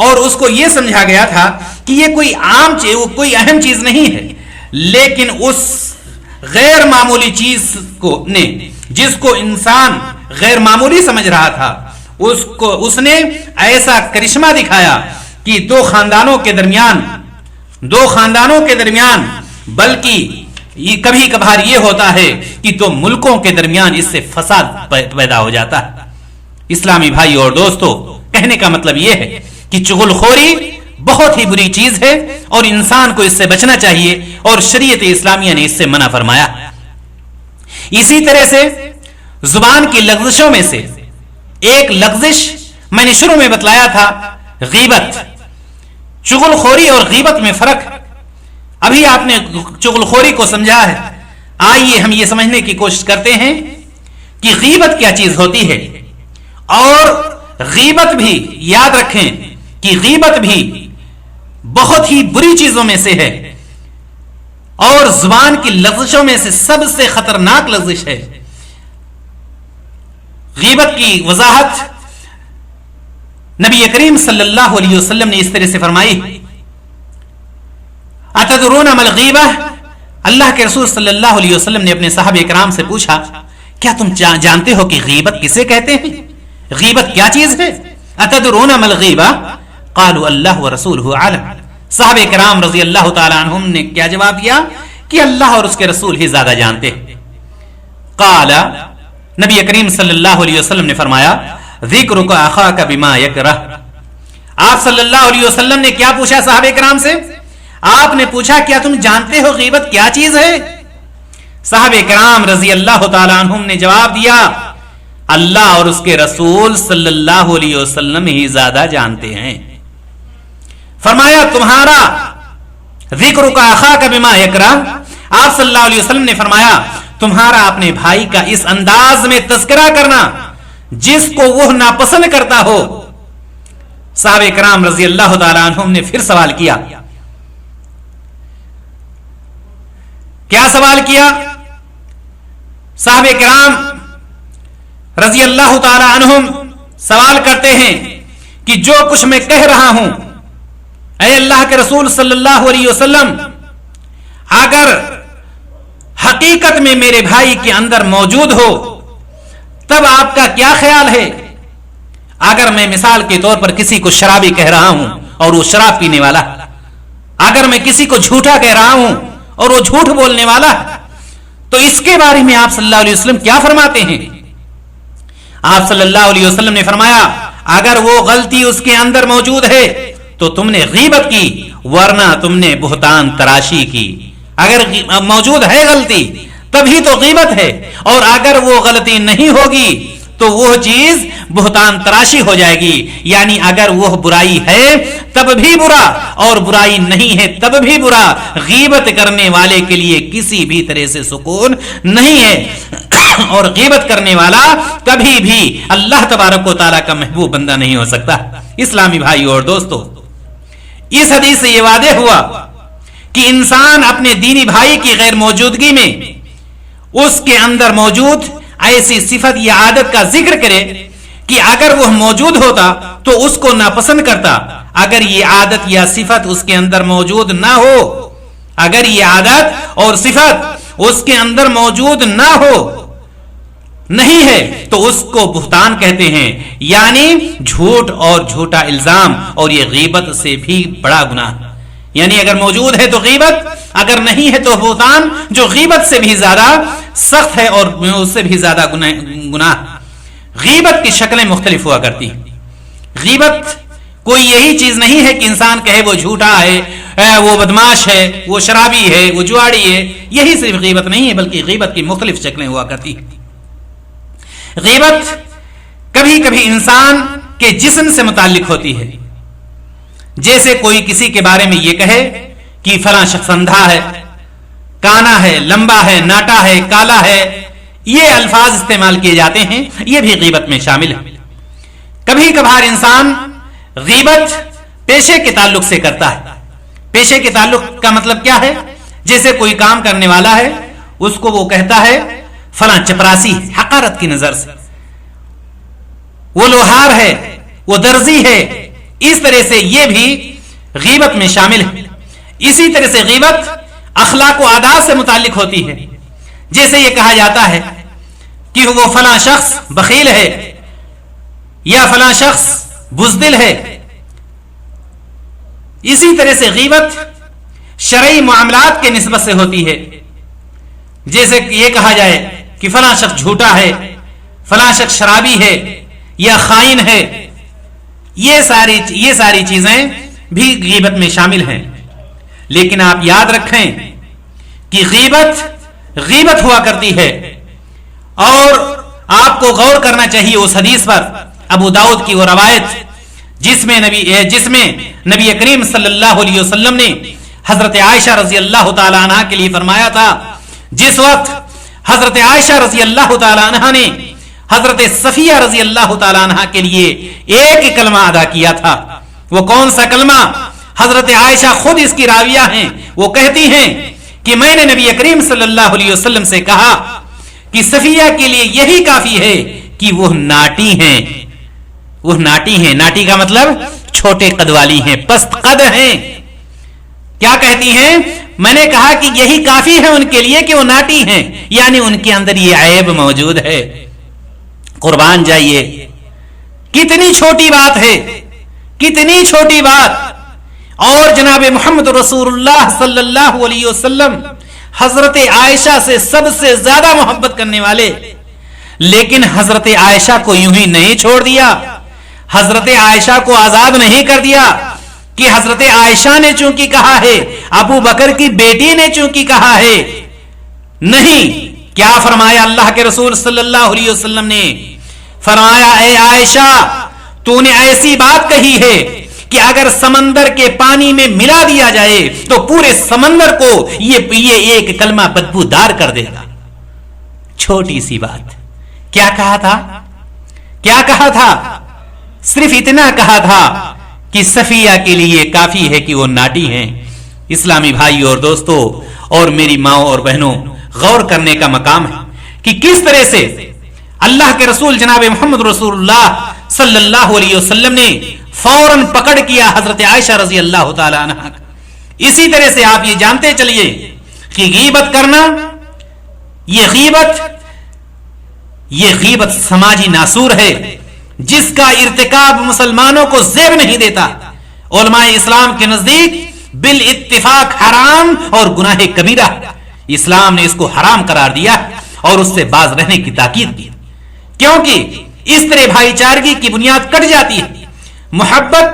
اور اس کو یہ سمجھا گیا تھا کہ یہ کوئی عام چیز، کوئی اہم چیز نہیں ہے. لیکن اس غیر معمولی چیز کو نے، جس کو انسان غیر معمولی سمجھ رہا تھا، اس نے ایسا کرشمہ دکھایا کہ دو خاندانوں کے درمیان بلکہ کبھی کبھار یہ ہوتا ہے کہ دو ملکوں کے درمیان اس سے فساد پیدا ہو جاتا ہے. اسلامی بھائی اور دوستو، کہنے کا مطلب یہ ہے کہ چغلخوری بہت ہی بری چیز ہے اور انسان کو اس سے بچنا چاہیے اور شریعت اسلامیہ نے اس سے منع فرمایا. اسی طرح سے زبان کی لغزشوں میں سے ایک لغزش میں نے شروع میں بتلایا تھا، غیبت۔ چغل خوری اور غیبت میں فرق، ابھی آپ نے چغل خوری کو سمجھا ہے، آئیے ہم یہ سمجھنے کی کوشش کرتے ہیں کہ غیبت کیا چیز ہوتی ہے۔ اور غیبت بھی یاد رکھیں کہ غیبت بھی بہت ہی بری چیزوں میں سے ہے اور زبان کی لغزشوں میں سے سب سے خطرناک لغزش ہے۔ غیبت کی وضاحت نبی کریم صلی اللہ علیہ وسلم نے اس طرح سے فرمائی، اتدرون ما الغیبہ، اللہ کے رسول صلی اللہ علیہ وسلم نے اپنے صحابہ کرام سے پوچھا، کیا تم جانتے ہو کہ غیبت کسے کہتے ہیں؟ غیبت کیا چیز ہے؟ اتدرون ما الغیبہ قالوا اللہ ورسولہ اعلم۔ صحابہ کرام رضی اللہ تعالی عنہم نے کیا جواب دیا کہ اللہ اور اس کے رسول ہی زیادہ جانتے ہیں۔ قال، نبی کریم صلی اللہ علیہ وسلم نے فرمایا، ذکرک اخاک بما یکرہ۔ آپ صلی اللہ علیہ وسلم نے کیا پوچھا صحابہ کرام سے؟ آپ نے پوچھا کیا تم جانتے ہو غیبت کیا چیز ہے؟ صحابہ کرام رضی اللہ تعالی عنہم نے جواب دیا، اللہ اور اس کے رسول صلی اللہ علیہ وسلم ہی زیادہ جانتے ہیں۔ فرمایا تمہارا ذکرک اخاک بما یکرہ، آپ صلی اللہ علیہ وسلم نے فرمایا تمہارا اپنے بھائی کا اس انداز میں تذکرہ کرنا جس کو وہ ناپسند کرتا ہو۔ صحابہ کرام رضی اللہ تعالی عنہم نے پھر سوال کیا، کیا سوال کیا؟ صحابہ کرام رضی اللہ تعالی عنہم سوال کرتے ہیں کہ جو کچھ میں کہہ رہا ہوں اے اللہ کے رسول صلی اللہ علیہ وسلم، اگر حقیقت میں میرے بھائی کے اندر موجود ہو تب آپ کا کیا خیال ہے؟ اگر میں مثال کے طور پر کسی کو شرابی کہہ رہا ہوں اور وہ شراب پینے والا، اگر میں کسی کو جھوٹا کہہ رہا ہوں اور وہ جھوٹ بولنے والا، تو اس کے بارے میں آپ صلی اللہ علیہ وسلم کیا فرماتے ہیں؟ آپ صلی اللہ علیہ وسلم نے فرمایا اگر وہ غلطی اس کے اندر موجود ہے تو تم نے غیبت کی، ورنہ تم نے بہتان تراشی کی۔ اگر موجود ہے غلطی تبھی تو غیبت ہے، اور اگر وہ غلطی نہیں ہوگی تو وہ چیز بہتان تراشی ہو جائے گی، یعنی اگر وہ برائی ہے تب بھی برا اور برائی نہیں ہے تب بھی برا۔ غیبت کرنے والے کے لیے کسی بھی طرح سے سکون نہیں ہے، اور غیبت کرنے والا کبھی بھی اللہ تبارک و تعالیٰ کا محبوب بندہ نہیں ہو سکتا۔ اسلامی بھائی اور دوستو، اس حدیث سے یہ واضح ہوا کہ انسان اپنے دینی بھائی کی غیر موجودگی میں اس کے اندر موجود ایسی صفت یا عادت کا ذکر کرے کہ اگر وہ موجود ہوتا تو اس کو ناپسند کرتا۔ اگر یہ عادت یا صفت اس کے اندر موجود نہ ہو، اگر یہ عادت اور صفت اس کے اندر موجود نہ ہو، نہیں ہے، تو اس کو بہتان کہتے ہیں، یعنی جھوٹ اور جھوٹا الزام، اور یہ غیبت سے بھی بڑا گناہ۔ یعنی اگر موجود ہے تو غیبت، اگر نہیں ہے تو بہتان، جو غیبت سے بھی زیادہ سخت ہے اور اس سے بھی زیادہ گناہ۔ غیبت کی شکلیں مختلف ہوا کرتی ہیں۔ غیبت کوئی یہی چیز نہیں ہے کہ انسان کہے وہ جھوٹا ہے، وہ بدماش ہے، وہ شرابی ہے، وہ جواڑی ہے، یہی صرف غیبت نہیں ہے، بلکہ غیبت کی مختلف شکلیں ہوا کرتی ہیں۔ غیبت کبھی کبھی انسان کے جسم سے متعلق ہوتی ہے، جیسے کوئی کسی کے بارے میں یہ کہے کہ فلاں شخص اندھا ہے، کانا ہے، لمبا ہے، ناٹا ہے، کالا ہے، یہ الفاظ استعمال کیے جاتے ہیں، یہ بھی غیبت میں شامل ہے۔ کبھی کبھار انسان غیبت پیشے کے تعلق سے کرتا ہے۔ پیشے کے تعلق کا مطلب کیا ہے؟ جیسے کوئی کام کرنے والا ہے، اس کو وہ کہتا ہے فلاں چپراسی، حقارت کی نظر سے، وہ لوہار ہے، وہ درزی ہے، اس طرح سے یہ بھی غیبت میں شامل ہے۔ اسی طرح سے غیبت اخلاق و عادات سے متعلق ہوتی ہے، جیسے یہ کہا جاتا ہے کہ وہ فلاں شخص بخیل ہے یا فلاں شخص بزدل ہے۔ اسی طرح سے غیبت شرعی معاملات کے نسبت سے ہوتی ہے، جیسے یہ کہا جائے کہ فلاں شخص جھوٹا ہے، فلاں شخص شرابی ہے یا خائن ہے، یہ ساری چیزیں بھی غیبت میں شامل ہیں۔ لیکن آپ یاد رکھیں کہ غیبت ہوا کرتی ہے، اور آپ کو غور کرنا چاہیے اس حدیث پر، ابو داؤد کی وہ روایت جس میں نبی کریم صلی اللہ علیہ وسلم نے حضرت عائشہ رضی اللہ تعالی عنہ کے لیے فرمایا تھا، جس وقت حضرت عائشہ رضی اللہ تعالی عنہ نے حضرت صفیہ رضی اللہ تعالی عنہ کے لیے ایک کلمہ ادا کیا تھا، وہ کون سا کلمہ؟ حضرت عائشہ خود اس کی راویہ ہیں، وہ کہتی ہیں کہ میں نے نبی کریم صلی اللہ علیہ وسلم سے کہا کہ صفیہ کے لیے یہی کافی ہے کہ وہ ناٹی ہیں، وہ ناٹی ہیں، ناٹی کا مطلب چھوٹے قد والی ہیں، پست قد ہیں۔ کیا کہتی ہیں؟ میں نے کہا کہ یہی کافی ہے ان کے لیے کہ وہ ناٹی ہیں، یعنی ان کے اندر یہ عیب موجود ہے۔ قربان جائیے، کتنی چھوٹی بات ہے، کتنی چھوٹی بات۔ اور جناب محمد رسول اللہ صلی اللہ علیہ وسلم حضرت عائشہ سے سب سے زیادہ محبت کرنے والے، لیکن حضرت عائشہ کو یوں ہی نہیں چھوڑ دیا، حضرت عائشہ کو آزاد نہیں کر دیا کہ حضرت عائشہ نے چونکہ کہا ہے، ابو بکر کی بیٹی نے چونکہ کہا ہے، نہیں، کیا فرمایا اللہ کے رسول صلی اللہ علیہ وسلم نے؟ فرمایا اے عائشہ، تو نے ایسی بات کہی ہے کہ اگر سمندر کے پانی میں ملا دیا جائے تو پورے سمندر کو یہ ایک کلمہ بدبودار کر دے گا۔ چھوٹی سی بات، کیا کہا تھا؟ کیا کہا تھا؟ صرف اتنا کہا تھا کہ صفیہ کے لیے کافی ہے کہ وہ ناٹی ہیں۔ اسلامی بھائی اور دوستو اور میری ماں اور بہنوں، غور کرنے کا مقام ہے کہ کس طرح سے اللہ کے رسول جناب محمد رسول اللہ صلی اللہ علیہ وسلم نے فوراً پکڑ کیا حضرت عائشہ رضی اللہ تعالی عنہ۔ اسی طرح سے آپ یہ جانتے چلیے کہ غیبت کرنا، یہ غیبت سماجی ناسور ہے جس کا ارتکاب مسلمانوں کو زیب نہیں دیتا۔ علماء اسلام کے نزدیک بالاتفاق حرام اور گناہ کبیرہ، اسلام نے اس کو حرام قرار دیا اور اس سے باز رہنے کی تاکید کی، کیونکہ اس طرح بھائی چارگی کی بنیاد کٹ جاتی ہے، محبت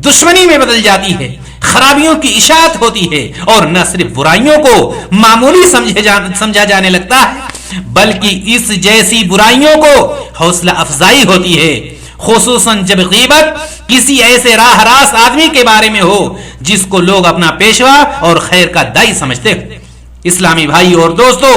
دشمنی میں بدل جاتی ہے، خرابیوں کی اشاعت ہوتی ہے، اور نہ صرف برائیوں کو معمولی سمجھا جانے لگتا ہے بلکہ اس جیسی برائیوں کو حوصلہ افزائی ہوتی ہے، خصوصاً جب غیبت کسی ایسے راہ راست آدمی کے بارے میں ہو جس کو لوگ اپنا پیشوا اور خیر کا دائی سمجھتے ہیں۔ اسلامی بھائی اور دوستو،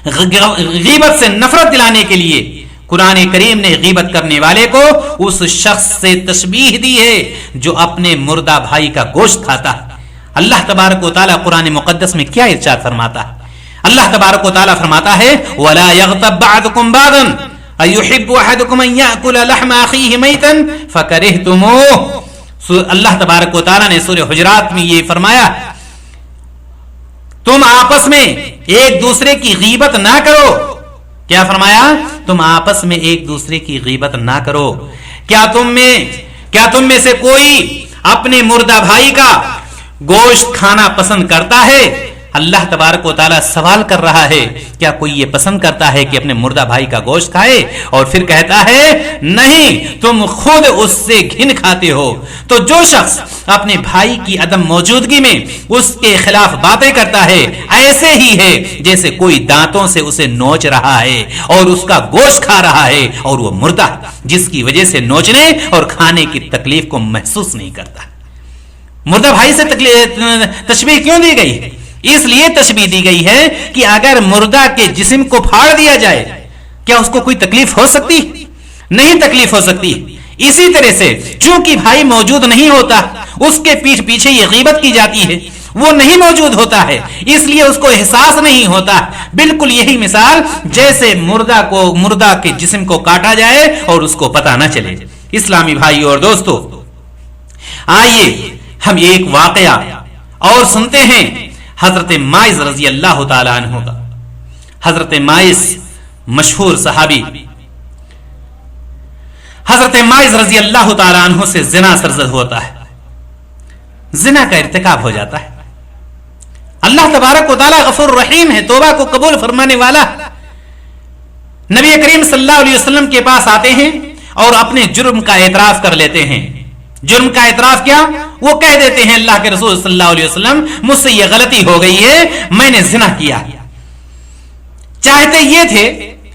غیبت سے نفرت دلانے کے لیے قرآن کریم نے غیبت کرنے والے کو اس شخص سے تشبیہ دی ہے جو اپنے مردہ بھائی کا گوشت کھاتا ہے۔ اللہ تبارک و تعالیٰ قرآن مقدس میں کیا ارشاد فرماتا ہے؟ اللہ تبارک و تعالیٰ فرماتا ہے وَلَا يَغْتَبْ بَعْضُكُمْ بَعْضًا أَيُحِبُّ أَحَدُكُمْ أَن يَأْكُلَ لَحْمَ أَخِيهِ مَيْتًا فَكَرِهْتُمُوهُ۔ اللہ تبارک و تعالیٰ نے سورہ حجرات میں یہ فرمایا، تم آپس میں ایک دوسرے کی غیبت نہ کرو۔ کیا فرمایا؟ تم آپس میں ایک دوسرے کی غیبت نہ کرو۔ کیا تم میں سے کوئی اپنے مردہ بھائی کا گوشت کھانا پسند کرتا ہے؟ اللہ تبارک و تعالیٰ سوال کر رہا ہے، کیا کوئی یہ پسند کرتا ہے کہ اپنے مردہ بھائی کا گوشت کھائے؟ اور پھر کہتا ہے نہیں، تم خود اس سے گھن کھاتے ہو۔ تو جو شخص اپنے بھائی کی عدم موجودگی میں اس کے خلاف باتیں کرتا ہے، ایسے ہی ہے جیسے کوئی دانتوں سے اسے نوچ رہا ہے اور اس کا گوشت کھا رہا ہے اور وہ مردہ جس کی وجہ سے نوچنے اور کھانے کی تکلیف کو محسوس نہیں کرتا۔ مردہ بھائی سے تشبیہ کیوں دی گئی؟ اس لیے تشبیہ دی گئی ہے کہ اگر مردہ کے جسم کو پھاڑ دیا جائے کیا اس کو کوئی تکلیف ہو سکتی؟ نہیں تکلیف ہو سکتی۔ اسی طرح سے چونکہ بھائی موجود نہیں ہوتا، اس کے پیٹھ پیچھے یہ غیبت کی جاتی ہے، وہ نہیں موجود ہوتا ہے اس لیے اس کو احساس نہیں ہوتا۔ بالکل یہی مثال جیسے مردہ کے جسم کو کاٹا جائے اور اس کو پتہ نہ چلے۔ اسلامی بھائی اور دوستو، آئیے ہم ایک واقعہ اور سنتے ہیں حضرت ماعز رضی اللہ تعالی عنہ کا۔ حضرت ماعز مشہور صحابی، حضرت ماعز رضی اللہ تعالی عنہ سے زنا سرزد ہوتا ہے، زنا کا ارتکاب ہو جاتا ہے۔ اللہ تبارک و تعالی غفور رحیم ہے، توبہ کو قبول فرمانے والا۔ نبی کریم صلی اللہ علیہ وسلم کے پاس آتے ہیں اور اپنے جرم کا اعتراف کر لیتے ہیں۔ جرم کا اعتراف کیا؟ وہ کہہ دیتے ہیں اللہ کے رسول صلی اللہ علیہ وسلم مجھ سے یہ غلطی ہو گئی ہے، میں نے زنا کیا۔ چاہتے یہ تھے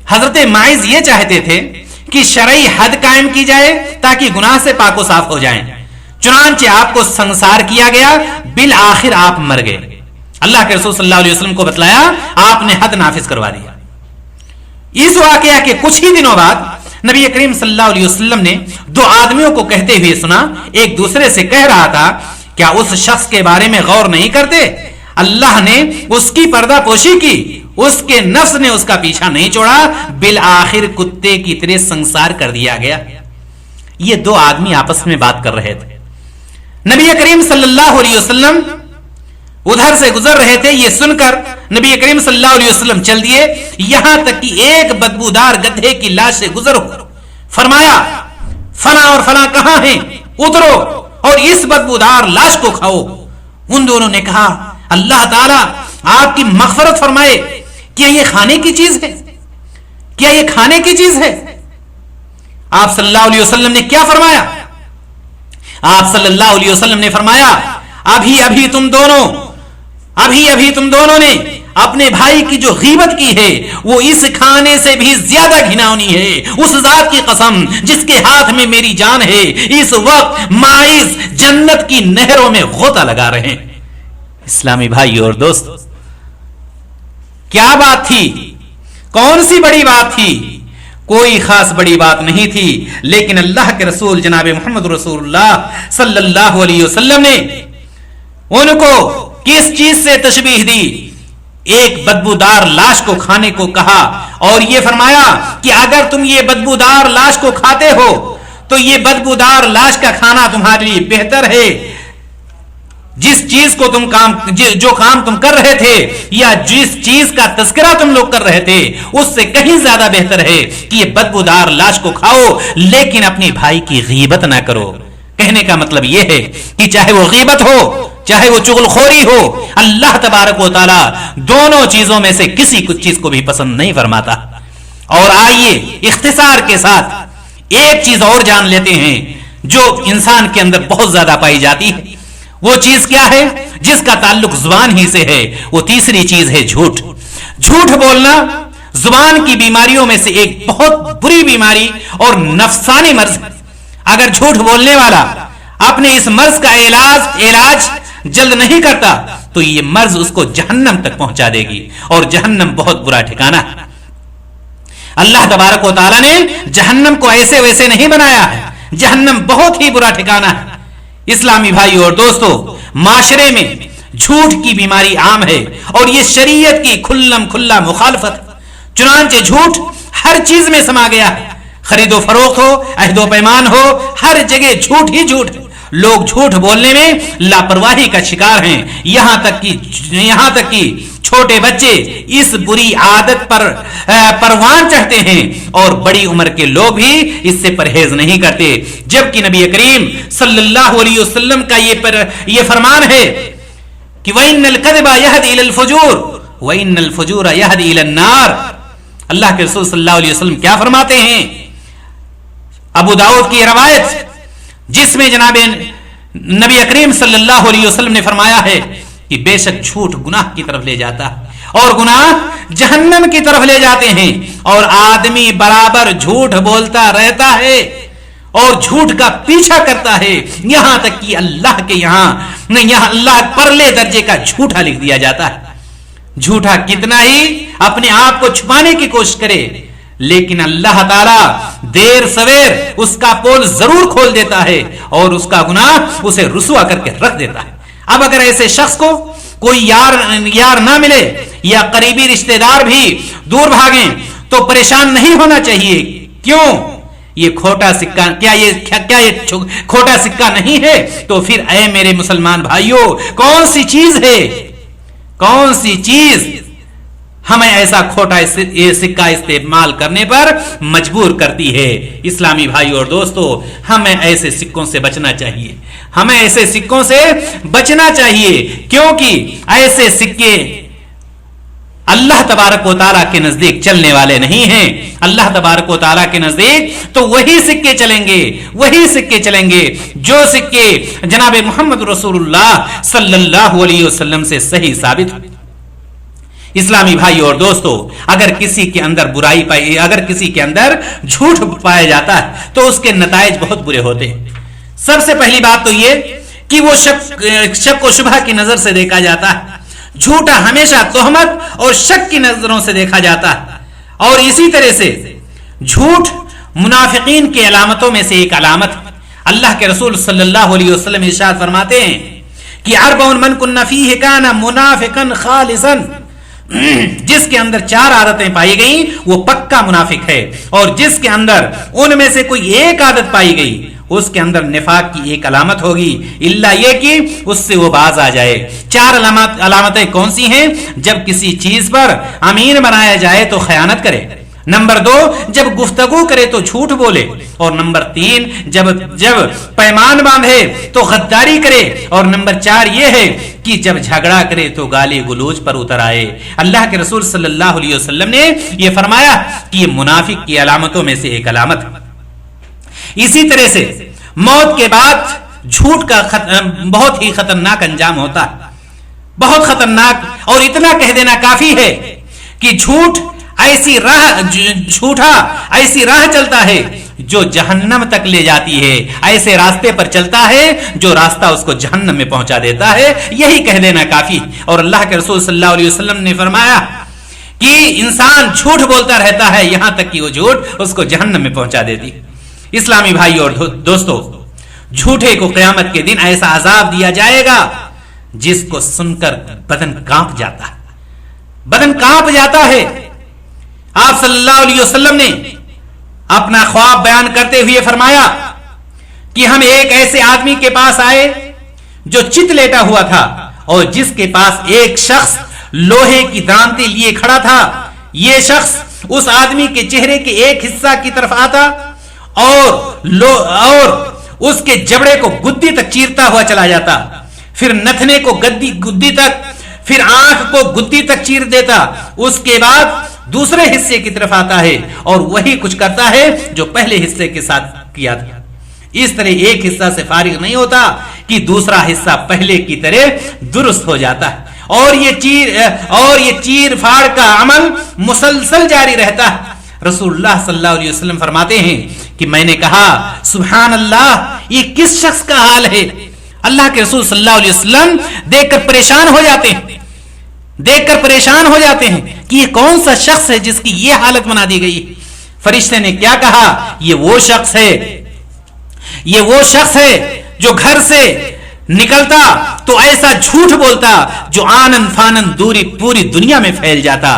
حضرت معاذ یہ چاہتے تھے کہ شرعی حد قائم کی جائے تاکہ گناہ سے پاک و صاف ہو جائیں، چنانچہ آپ کو سنسار کیا گیا، بالآخر آپ مر گئے۔ اللہ کے رسول صلی اللہ علیہ وسلم کو بتلایا، آپ نے حد نافذ کروا دیا۔ اس واقعہ کے کچھ ہی دنوں بعد نبی کریم صلی اللہ علیہ وسلم نے دو آدمیوں کو کہتے ہوئے سنا، ایک دوسرے سے کہہ رہا تھا، کیا اس شخص کے بارے میں غور نہیں کرتے؟ اللہ نے اس کی پردہ پوشی کی، اس کے نفس نے اس کا پیچھا نہیں چھوڑا، بالآخر کتے کی طرح سنسار کر دیا گیا۔ یہ دو آدمی آپس میں بات کر رہے تھے، نبی کریم صلی اللہ علیہ وسلم ادھر سے گزر رہے تھے۔ یہ سن کر نبی کریم صلی اللہ علیہ وسلم چل دیے، یہاں تک کہ ایک بدبودار گدھے کی لاش سے گزر ہو، فرمایا فلاں اور فلاں کہاں ہیں، اترو اور اس بدبودار لاش کو کھاؤ۔ ان دونوں نے کہا اللہ تعالیٰ آپ کی مغفرت فرمائے، کیا یہ کھانے کی چیز ہے؟ کیا یہ کھانے کی چیز ہے؟ آپ صلی اللہ علیہ وسلم نے کیا فرمایا؟ آپ صلی اللہ علیہ وسلم نے فرمایا ابھی ابھی تم دونوں نے اپنے بھائی کی جو غیبت کی ہے وہ اس کھانے سے بھی زیادہ گھناؤنی ہے، اس ذات کی قسم جس کے ہاتھ میں میری جان ہے، اس وقت ماعز جنت کی نہروں میں غوطہ لگا رہے ہیں۔ اسلامی بھائی اور دوست، کیا بات تھی؟ کون سی بڑی بات تھی؟ کوئی خاص بڑی بات نہیں تھی، لیکن اللہ کے رسول جناب محمد رسول اللہ صلی اللہ علیہ وسلم نے ان کو کس چیز سے تشبیہ دی؟ ایک بدبودار لاش کو کھانے کو کہا، اور یہ فرمایا کہ اگر تم یہ بدبودار لاش کو کھاتے ہو تو یہ بدبودار لاش کا کھانا تمہارے لیے بہتر ہے، جس چیز کو جو کام تم کر رہے تھے یا جس چیز کا تذکرہ تم لوگ کر رہے تھے اس سے کہیں زیادہ بہتر ہے کہ یہ بدبودار لاش کو کھاؤ، لیکن اپنے بھائی کی غیبت نہ کرو۔ کہنے کا مطلب یہ ہے کہ چاہے وہ غیبت ہو، چاہے وہ چغل خوری ہو، اللہ تبارک و تعالی دونوں چیزوں میں سے کسی کچھ چیز کو بھی پسند نہیں فرماتا۔ اور آئیے اختصار کے ساتھ ایک چیز اور جان لیتے ہیں جو انسان کے اندر بہت زیادہ پائی جاتی ہے۔ وہ چیز کیا ہے؟ جس کا تعلق زبان ہی سے ہے، وہ تیسری چیز ہے جھوٹ۔ جھوٹ بولنا زبان کی بیماریوں میں سے ایک بہت بری بیماری اور نفسانی مرض ہے۔ اگر جھوٹ بولنے والا اپنے اس مرض کا علاج جلد نہیں کرتا تو یہ مرض اس کو جہنم تک پہنچا دے گی، اور جہنم بہت برا ٹھکانہ ہے۔ اللہ تبارک و تعالیٰ نے جہنم کو ایسے ویسے نہیں بنایا ہے، جہنم بہت ہی برا ٹھکانہ ہے۔ اسلامی بھائی اور دوستو، معاشرے میں جھوٹ کی بیماری عام ہے، اور یہ شریعت کی کھلم کھلا مخالفت، چنانچہ جھوٹ ہر چیز میں سما گیا ہے، خرید و فروخت ہو، عہد و پیمان ہو، ہر جگہ جھوٹ ہی جھوٹ ہے۔ لوگ جھوٹ بولنے میں لاپرواہی کا شکار ہیں، یہاں تک کہ چھوٹے بچے اس بری عادت پر پروان چڑھتے ہیں، اور بڑی عمر کے لوگ بھی اس سے پرہیز نہیں کرتے، جبکہ نبی کریم صلی اللہ علیہ وسلم کا یہ فرمان ہے کہ وَإِنَّ الْكَذِبَ يَهْدِي إِلَى الْفُجُورِ وَإِنَّ الْفُجُورَ يَهْدِي إِلَى النَّارِ۔ اللہ کے رسول صلی اللہ علیہ وسلم کیا فرماتے ہیں؟ ابو داؤد کی روایت جس میں جناب نبی کریم صلی اللہ علیہ وسلم نے فرمایا ہے کہ بے شک جھوٹ گناہ کی طرف لے جاتا ہے، اور گناہ جہنم کی طرف لے جاتے ہیں، اور آدمی برابر جھوٹ بولتا رہتا ہے اور جھوٹ کا پیچھا کرتا ہے، یہاں تک کہ اللہ کے یہاں اللہ پرلے درجے کا جھوٹا لکھ دیا جاتا ہے۔ جھوٹا کتنا ہی اپنے آپ کو چھپانے کی کوشش کرے، لیکن اللہ تعالیٰ دیر سویر اس کا پول ضرور کھول دیتا ہے، اور اس کا گناہ اسے رسوا کر کے رکھ دیتا ہے۔ اب اگر ایسے شخص کو کوئی یار نہ ملے یا قریبی رشتہ دار بھی دور بھاگیں تو پریشان نہیں ہونا چاہیے۔ کیوں؟ یہ کھوٹا سکہ کیا یہ کھوٹا سکہ نہیں ہے؟ تو پھر اے میرے مسلمان بھائیوں، کون سی چیز ہمیں ایسا کھوٹا سکہ استعمال کرنے پر مجبور کرتی ہے؟ اسلامی بھائی اور دوستو، ہمیں ایسے سکوں سے بچنا چاہیے، کیونکہ ایسے سکے اللہ تبارک و تعالیٰ کے نزدیک چلنے والے نہیں ہیں۔ اللہ تبارک و تعالیٰ کے نزدیک تو وہی سکے چلیں گے جو سکے جناب محمد رسول اللہ صلی اللہ علیہ وسلم سے صحیح ثابت ہوئے۔ اسلامی بھائی اور دوستو، اگر کسی کے اندر برائی اگر کسی کے اندر جھوٹ پایا جاتا ہے تو اس کے نتائج بہت برے ہوتے ہیں۔ سب سے پہلی بات تو یہ کہ وہ شک و شبہ کی نظر سے دیکھا جاتا ہے، جھوٹا ہمیشہ تہمت اور شک کی نظروں سے دیکھا جاتا ہے، اور اسی طرح سے جھوٹ منافقین کی علامتوں میں سے ایک علامت ہے۔ اللہ کے رسول صلی اللہ علیہ وسلم ارشاد فرماتے ہیں کہ اربع من کن فیہ کان منافقا خالصا، جس کے اندر 4 عادتیں پائی گئیں وہ پکا منافق ہے، اور جس کے اندر ان میں سے کوئی ایک عادت پائی گئی اس کے اندر نفاق کی ایک علامت ہوگی، الا یہ کہ اس سے وہ باز آ جائے۔ 4 علامتیں کون سی ہیں؟ جب کسی چیز پر امین بنایا جائے تو خیانت کرے، نمبر 2 جب گفتگو کرے تو جھوٹ بولے، اور نمبر 3 جب پیمان باندھے تو غداری کرے، اور نمبر 4 یہ ہے کہ جب جھگڑا کرے تو گالی گلوچ پر اتر آئے۔ اللہ کے رسول صلی اللہ علیہ وسلم نے یہ فرمایا کہ یہ منافق کی علامتوں میں سے ایک علامت ہے۔ اسی طرح سے موت کے بعد جھوٹ کا بہت ہی خطرناک انجام ہوتا ہے، بہت خطرناک، اور اتنا کہہ دینا کافی ہے کہ جھوٹا ایسی راہ چلتا ہے جو جہنم تک لے جاتی ہے، ایسے راستے پر چلتا ہے جو راستہ اس کو جہنم میں پہنچا دیتا ہے، یہی کہہ دینا کافی۔ اور اللہ کے رسول صلی اللہ علیہ وسلم نے فرمایا کہ انسان جھوٹ بولتا رہتا ہے یہاں تک کہ وہ جھوٹ اس کو جہنم میں پہنچا دیتی۔ اسلامی بھائی اور دوستو، جھوٹے کو قیامت کے دن ایسا عذاب دیا جائے گا جس کو سن کر بدن کانپ جاتا ہے، بدن کانپ جاتا ہے۔ آپ صلی اللہ علیہ وسلم نے اپنا خواب بیان کرتے ہوئے فرمایا کہ ہم ایک ایسے آدمی کے پاس آئے جو چت لیٹا ہوا تھا، اور جس کے پاس ایک شخص لوہے کی دانتی لیے کھڑا تھا۔ یہ شخص اس آدمی کے چہرے کے ایک حصہ کی طرف آتا اور اس کے جبڑے کو گدی تک چیرتا ہوا چلا جاتا، پھر نتنے کو گدی تک، پھر آنکھ کو گدی تک چیر دیتا، اس کے بعد دوسرے حصے کی طرف آتا ہے اور وہی کچھ کرتا ہے جو پہلے حصے کے ساتھ کیا تھا۔ اس طرح ایک حصہ سے فارغ نہیں ہوتا کہ دوسرا حصہ پہلے کی طرح درست ہو جاتا ہے، اور یہ چیر پھاڑ کا عمل مسلسل جاری رہتا ہے۔ رسول اللہ صلی اللہ علیہ وسلم فرماتے ہیں کہ میں نے کہا سبحان اللہ، یہ کس شخص کا حال ہے؟ اللہ کے رسول صلی اللہ علیہ وسلم دیکھ کر پریشان ہو جاتے ہیں کہ یہ کون سا شخص ہے جس کی یہ حالت بنا دی گئی۔ فرشتے نے کیا کہا؟ یہ وہ شخص ہے جو گھر سے نکلتا تو ایسا جھوٹ بولتا جو آنن فانن دوری پوری دنیا میں پھیل جاتا۔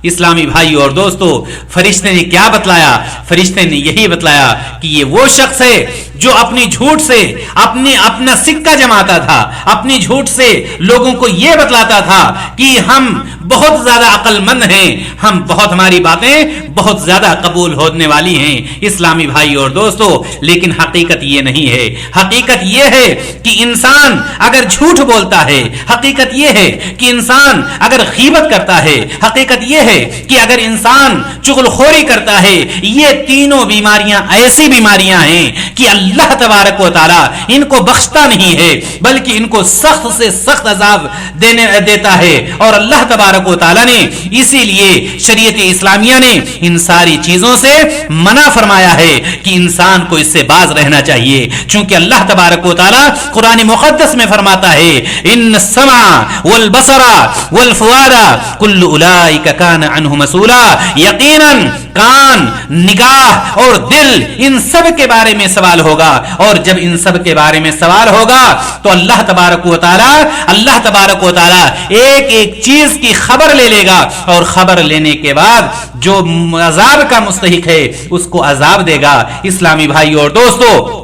اسلامی بھائی اور دوستو، فرشتے نے کیا بتلایا؟ فرشتے نے یہی بتلایا کہ یہ وہ شخص ہے جو اپنی جھوٹ سے اپنا سکہ جماتا تھا، اپنی جھوٹ سے لوگوں کو یہ بتلاتا تھا کہ ہم بہت زیادہ عقل مند ہیں، ہماری باتیں بہت زیادہ قبول ہونے والی ہیں۔ اسلامی بھائی اور دوستو، لیکن حقیقت یہ نہیں ہے۔ حقیقت یہ ہے کہ انسان اگر جھوٹ بولتا ہے، حقیقت یہ ہے کہ انسان اگر غیبت کرتا ہے، حقیقت یہ ہے کہ اگر انسان چغلخوری کرتا ہے، یہ تینوں بیماریاں ایسی بیماریاں ہیں کہ اللہ تبارک و تعالی ان کو بخشتا نہیں ہے، بلکہ ان کو سخت سے سخت عذاب دیتا ہے۔ اور اللہ تبارک و تعالی نے اسی لیے شریعت اسلامیہ نے ان ساری چیزوں سے منع فرمایا ہے کہ انسان کو اس سے باز رہنا چاہیے، چونکہ اللہ تبارک و تعالی قرآن مقدس میں فرماتا ہے ان السمع والبصر والفؤاد کل اولئک کان عنہ مسئولا، یقینا کان، نگاہ اور دل ان سب کے بارے میں سوال ہوگا، اور جب ان سب کے بارے میں سوال ہوگا تو اللہ تبارک و تعالی ایک ایک چیز کی خبر لے لے گا، اور خبر لینے کے بعد جو عذاب کا مستحق ہے اس کو عذاب دے گا۔ اسلامی بھائی اور دوستو،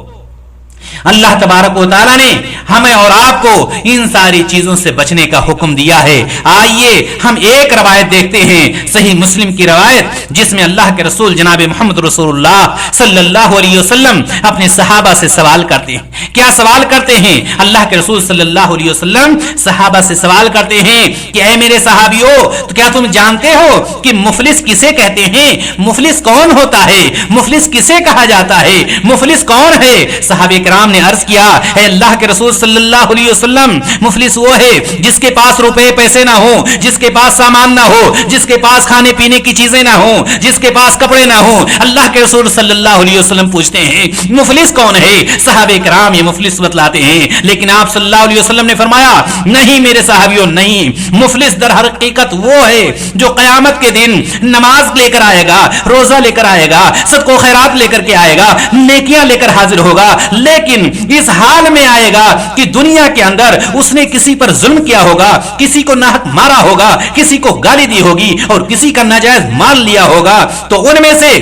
اللہ تبارک و تعالی نے ہمیں اور آپ کو ان ساری چیزوں سے بچنے کا حکم دیا ہے۔ آئیے ہم ایک روایت دیکھتے ہیں، صحیح مسلم کی روایت، جس میں اللہ کے رسول جناب محمد رسول اللہ صلی اللہ علیہ وسلم اپنے صحابہ سے سوال کرتے ہیں۔ کیا سوال کرتے ہیں؟ اللہ کے رسول صلی اللہ علیہ وسلم صحابہ سے سوال کرتے ہیں کہ اے میرے صحابیوں، تو کیا تم جانتے ہو کہ مفلس کسے کہتے ہیں؟ مفلس کون ہوتا ہے؟ مفلس کسے کہا جاتا ہے؟ مفلس کون ہے؟ صحابہ کرام نے عرض کیا اے اللہ کے رسول صلی اللہ علیہ وسلم مفلس وہ ہے جس کے پاس روپے پیسے نہ ہو, جس کے پاس سامان نہ ہو, جس کے پاس کھانے پینے کی چیزیں نہ ہو, جس کے پاس کپڑے نہ ہو. اللہ کے رسول صلی اللہ علیہ وسلم پوچھتے ہیں مفلس کون ہے؟ صحابہ کرام یہ مفلس بتلاتے ہیں, لیکن آپ صلی اللہ علیہ وسلم نے فرمایا نہیں میرے صحابیوں نہیں, مفلس در حقیقت وہ ہے جو قیامت کے دن نماز لے کر آئے گا, روزہ لے کر آئے گا, صدقہ و خیرات لے کر کے آئے گا, نیکیاں لے کر حاضر ہوگا, لیکن اس حال میں آئے گا کہ دنیا کے اندر اس نے کسی پر ظلم کیا ہوگا, کسی کو ناحق مارا ہوگا, کسی کو گالی دی ہوگی اور کسی کا ناجائز مال لیا ہوگا. تو ان میں سے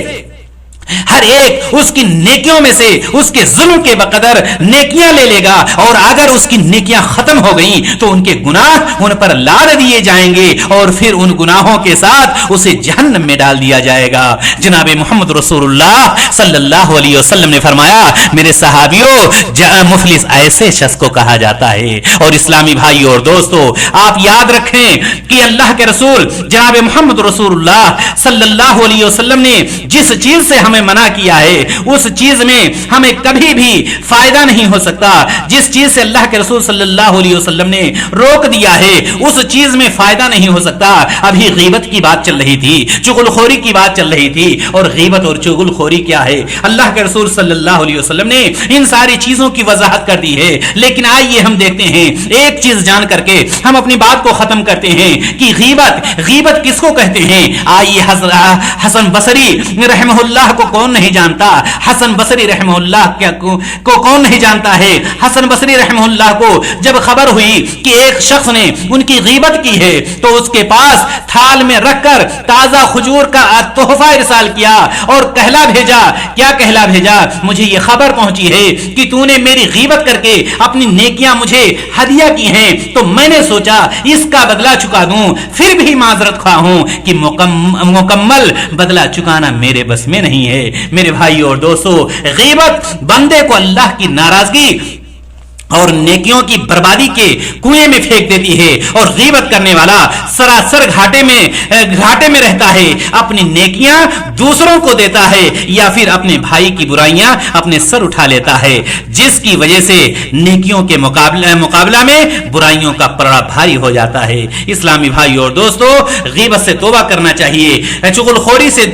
ہر ایک اس کی نیکیوں میں سے اس کے ظلم کے بقدر نیکیاں لے لے گا, اور اگر اس کی نیکیاں ختم ہو گئیں تو ان کے گناہ ان پر لاد دیے جائیں گے اور پھر ان گناہوں کے ساتھ اسے جہنم میں ڈال دیا جائے گا. جناب محمد رسول اللہ صلی اللہ علیہ وسلم نے فرمایا میرے صحابیوں مفلس ایسے شخص کو کہا جاتا ہے. اور اسلامی بھائی اور دوستو آپ یاد رکھیں کہ اللہ کے رسول جناب محمد رسول اللہ صلی اللہ علیہ وسلم نے جس چیز سے ہمیں منع کیا ہے اس چیز میں ہمیں کبھی بھی فائدہ نہیں ہو سکتا. جس چیز سے اللہ کے رسول صلی اللہ علیہ وسلم نے روک دیا ہے اس چیز میں فائدہ نہیں ہو سکتا. ابھی غیبت کی بات چل رہی تھی, چغل خوری کی بات چل رہی تھی, اور غیبت اور چغل خوری کیا ہے اللہ کے رسول صلی اللہ علیہ وسلم نے ان ساری چیزوں کی وضاحت کر دی ہے. لیکن آئیے ہم دیکھتے ہیں ایک چیز جان کر کے ہم اپنی بات کو ختم کرتے ہیں کہ غیبت کس کو کہتے ہیں. آئیے حسن بصری رحمہ اللہ کو کون نہیں جانتا, حسن بصری رحمہ اللہ کو کون نہیں جانتا ہے. حسن بصری رحمہ اللہ کو جب خبر ہوئی کہ ایک شخص نے ان کی غیبت کی ہے تو اس کے پاس تھال میں رکھ کر تازہ کھجور کا تحفہ ارسال کیا اور کہلا بھیجا. کیا کہلا بھیجا؟ مجھے یہ خبر پہنچی ہے کہ تو نے میری غیبت کر کے اپنی نیکیاں مجھے ہدیہ کی ہیں, تو میں نے سوچا اس کا بدلہ چکا دوں. پھر بھی معذرت خواہ ہوں کہ مکمل بدلہ چکانا میرے بس میں نہیں ہے. میرے بھائی اور دوستو غیبت بندے کو اللہ کی ناراضگی اور نیکیوں کی بربادی کے کنویں میں پھینک دیتی ہے, اور غیبت کرنے والا سراسر گھاٹے میں رہتا ہے. اپنی نیکیاں دوسروں کو دیتا ہے یا پھر اپنے بھائی کی برائیاں اپنے سر اٹھا لیتا ہے, جس کی وجہ سے نیکیوں کے مقابلہ میں برائیوں کا پلڑا بھاری ہو جاتا ہے. اسلامی بھائی اور دوستو غیبت سے توبہ کرنا چاہیے, چغل خوری سے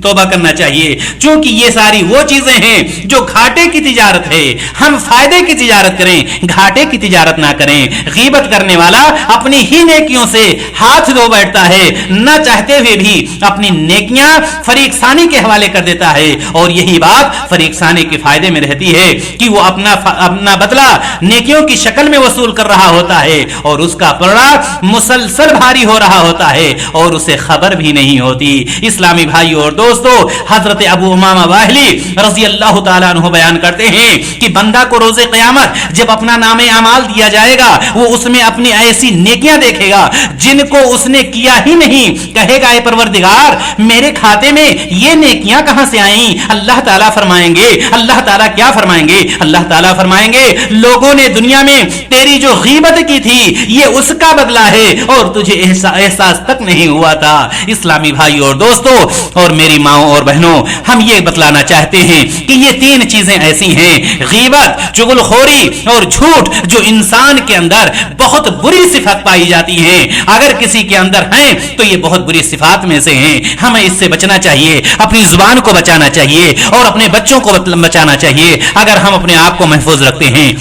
توبہ کرنا چاہیے, چونکہ یہ ساری وہ چیزیں ہیں جو گھاٹے کی تجارت ہے. ہم فائدے کی تجارت کریں, گھاٹے کی تجارت نہ کریں. غیبت کرنے والا اپنی ہی نیکیوں سے ہاتھ دھو بیٹھتا ہے, نہ چاہتے ہوئے بھی اپنی نیکیاں فریق ثانی کے حوالے کر دیتا ہے, اور یہی بات فریق ثانی کے فائدے میں رہتی ہے کہ وہ اپنا بدلہ نیکیوں کی شکل میں وصول کر رہا ہوتا ہے, اور اس کا پلڑا مسلسل بھاری ہو رہا ہوتا ہے اور اسے خبر بھی نہیں ہوتی. اسلامی بھائی اور دوستو حضرت ابو امامہ باہلی رضی اللہ تعالیٰ عنہ بیان کرتے ہیں کہ بندہ کو روز قیامت جب اپنا نام اعمال دیا جائے گا وہ اس میں اپنی ایسی نیکیاں دیکھے گا جن کو اس نے کیا ہی نہیں. کہے گا اے پروردگار میرے کھاتے میں یہ نیکیاں کہاں سے آئیں؟ اللہ تعالیٰ فرمائیں گے, اللہ تعالیٰ کیا فرمائیں گے؟ اللہ تعالیٰ فرمائیں گے لوگوں نے دنیا میں تیری جو غیبت کی تھی یہ اس کا بدلہ ہے اور تجھے احساس تک نہیں ہوا تھا. اسلامی بھائی اور دوستو اور میری ماؤں اور بہنوں, ہم یہ بتلانا چاہتے ہیں کہ یہ تین چیزیں ایسی ہیں, غیبت, چغل خوری اور جھوٹ, جو انسان کے اندر بہت بری صفات پائی جاتی ہیں. اگر کسی کے اندر ہیں تو یہ بہت بری صفات میں سے ہیں. ہمیں اس سے بچنا چاہیے, اپنی زبان کو بچانا چاہیے اور اپنے بچوں کو بچانا چاہیے. اگر ہم اپنے آپ کو محفوظ رکھتے ہیں,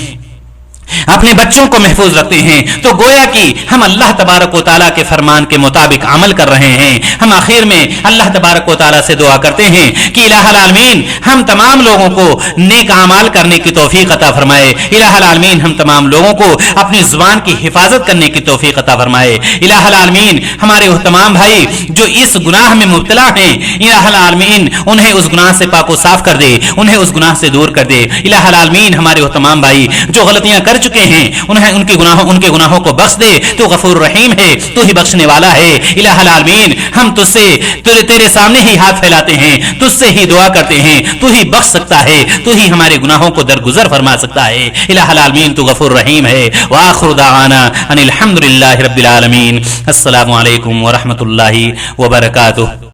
اپنے بچوں کو محفوظ رکھتے ہیں, تو گویا کہ ہم اللہ تبارک و تعالیٰ کے فرمان کے مطابق عمل کر رہے ہیں. ہم آخر میں اللہ تبارک و تعالیٰ سے دعا کرتے ہیں کہ الہ العالمین ہم تمام لوگوں کو نیک اعمال کرنے کی توفیق عطا فرمائے. الہ العالمین ہم تمام لوگوں کو اپنی زبان کی حفاظت کرنے کی توفیق عطا فرمائے. الہ العالمین ہمارے وہ تمام بھائی جو اس گناہ میں مبتلا ہیں, الہ العالمین انہیں اس گناہ سے پاک و صاف کر دے, انہیں اس گناہ سے دور کر دے. الہ العالمین ہمارے وہ تمام بھائی جو غلطیاں کر چکے ہیں انہیں ان کے گناہوں کو بخش دے. تو غفور رحیم ہے, تو ہی بخشنے والا ہے. الہ العالمین ہم تجھ سے تیرے سامنے ہی ہاتھ پھیلاتے ہیں, تجھ سے ہی دعا کرتے ہیں. تو ہی بخش سکتا ہے, تو ہی ہمارے گناہوں کو درگزر فرما سکتا ہے. الہ العالمین تو غفور رحیم ہے. وآخر دعوانا ان الحمدللہ رب العالمین. السلام علیکم ورحمۃ اللہ وبرکاتہ.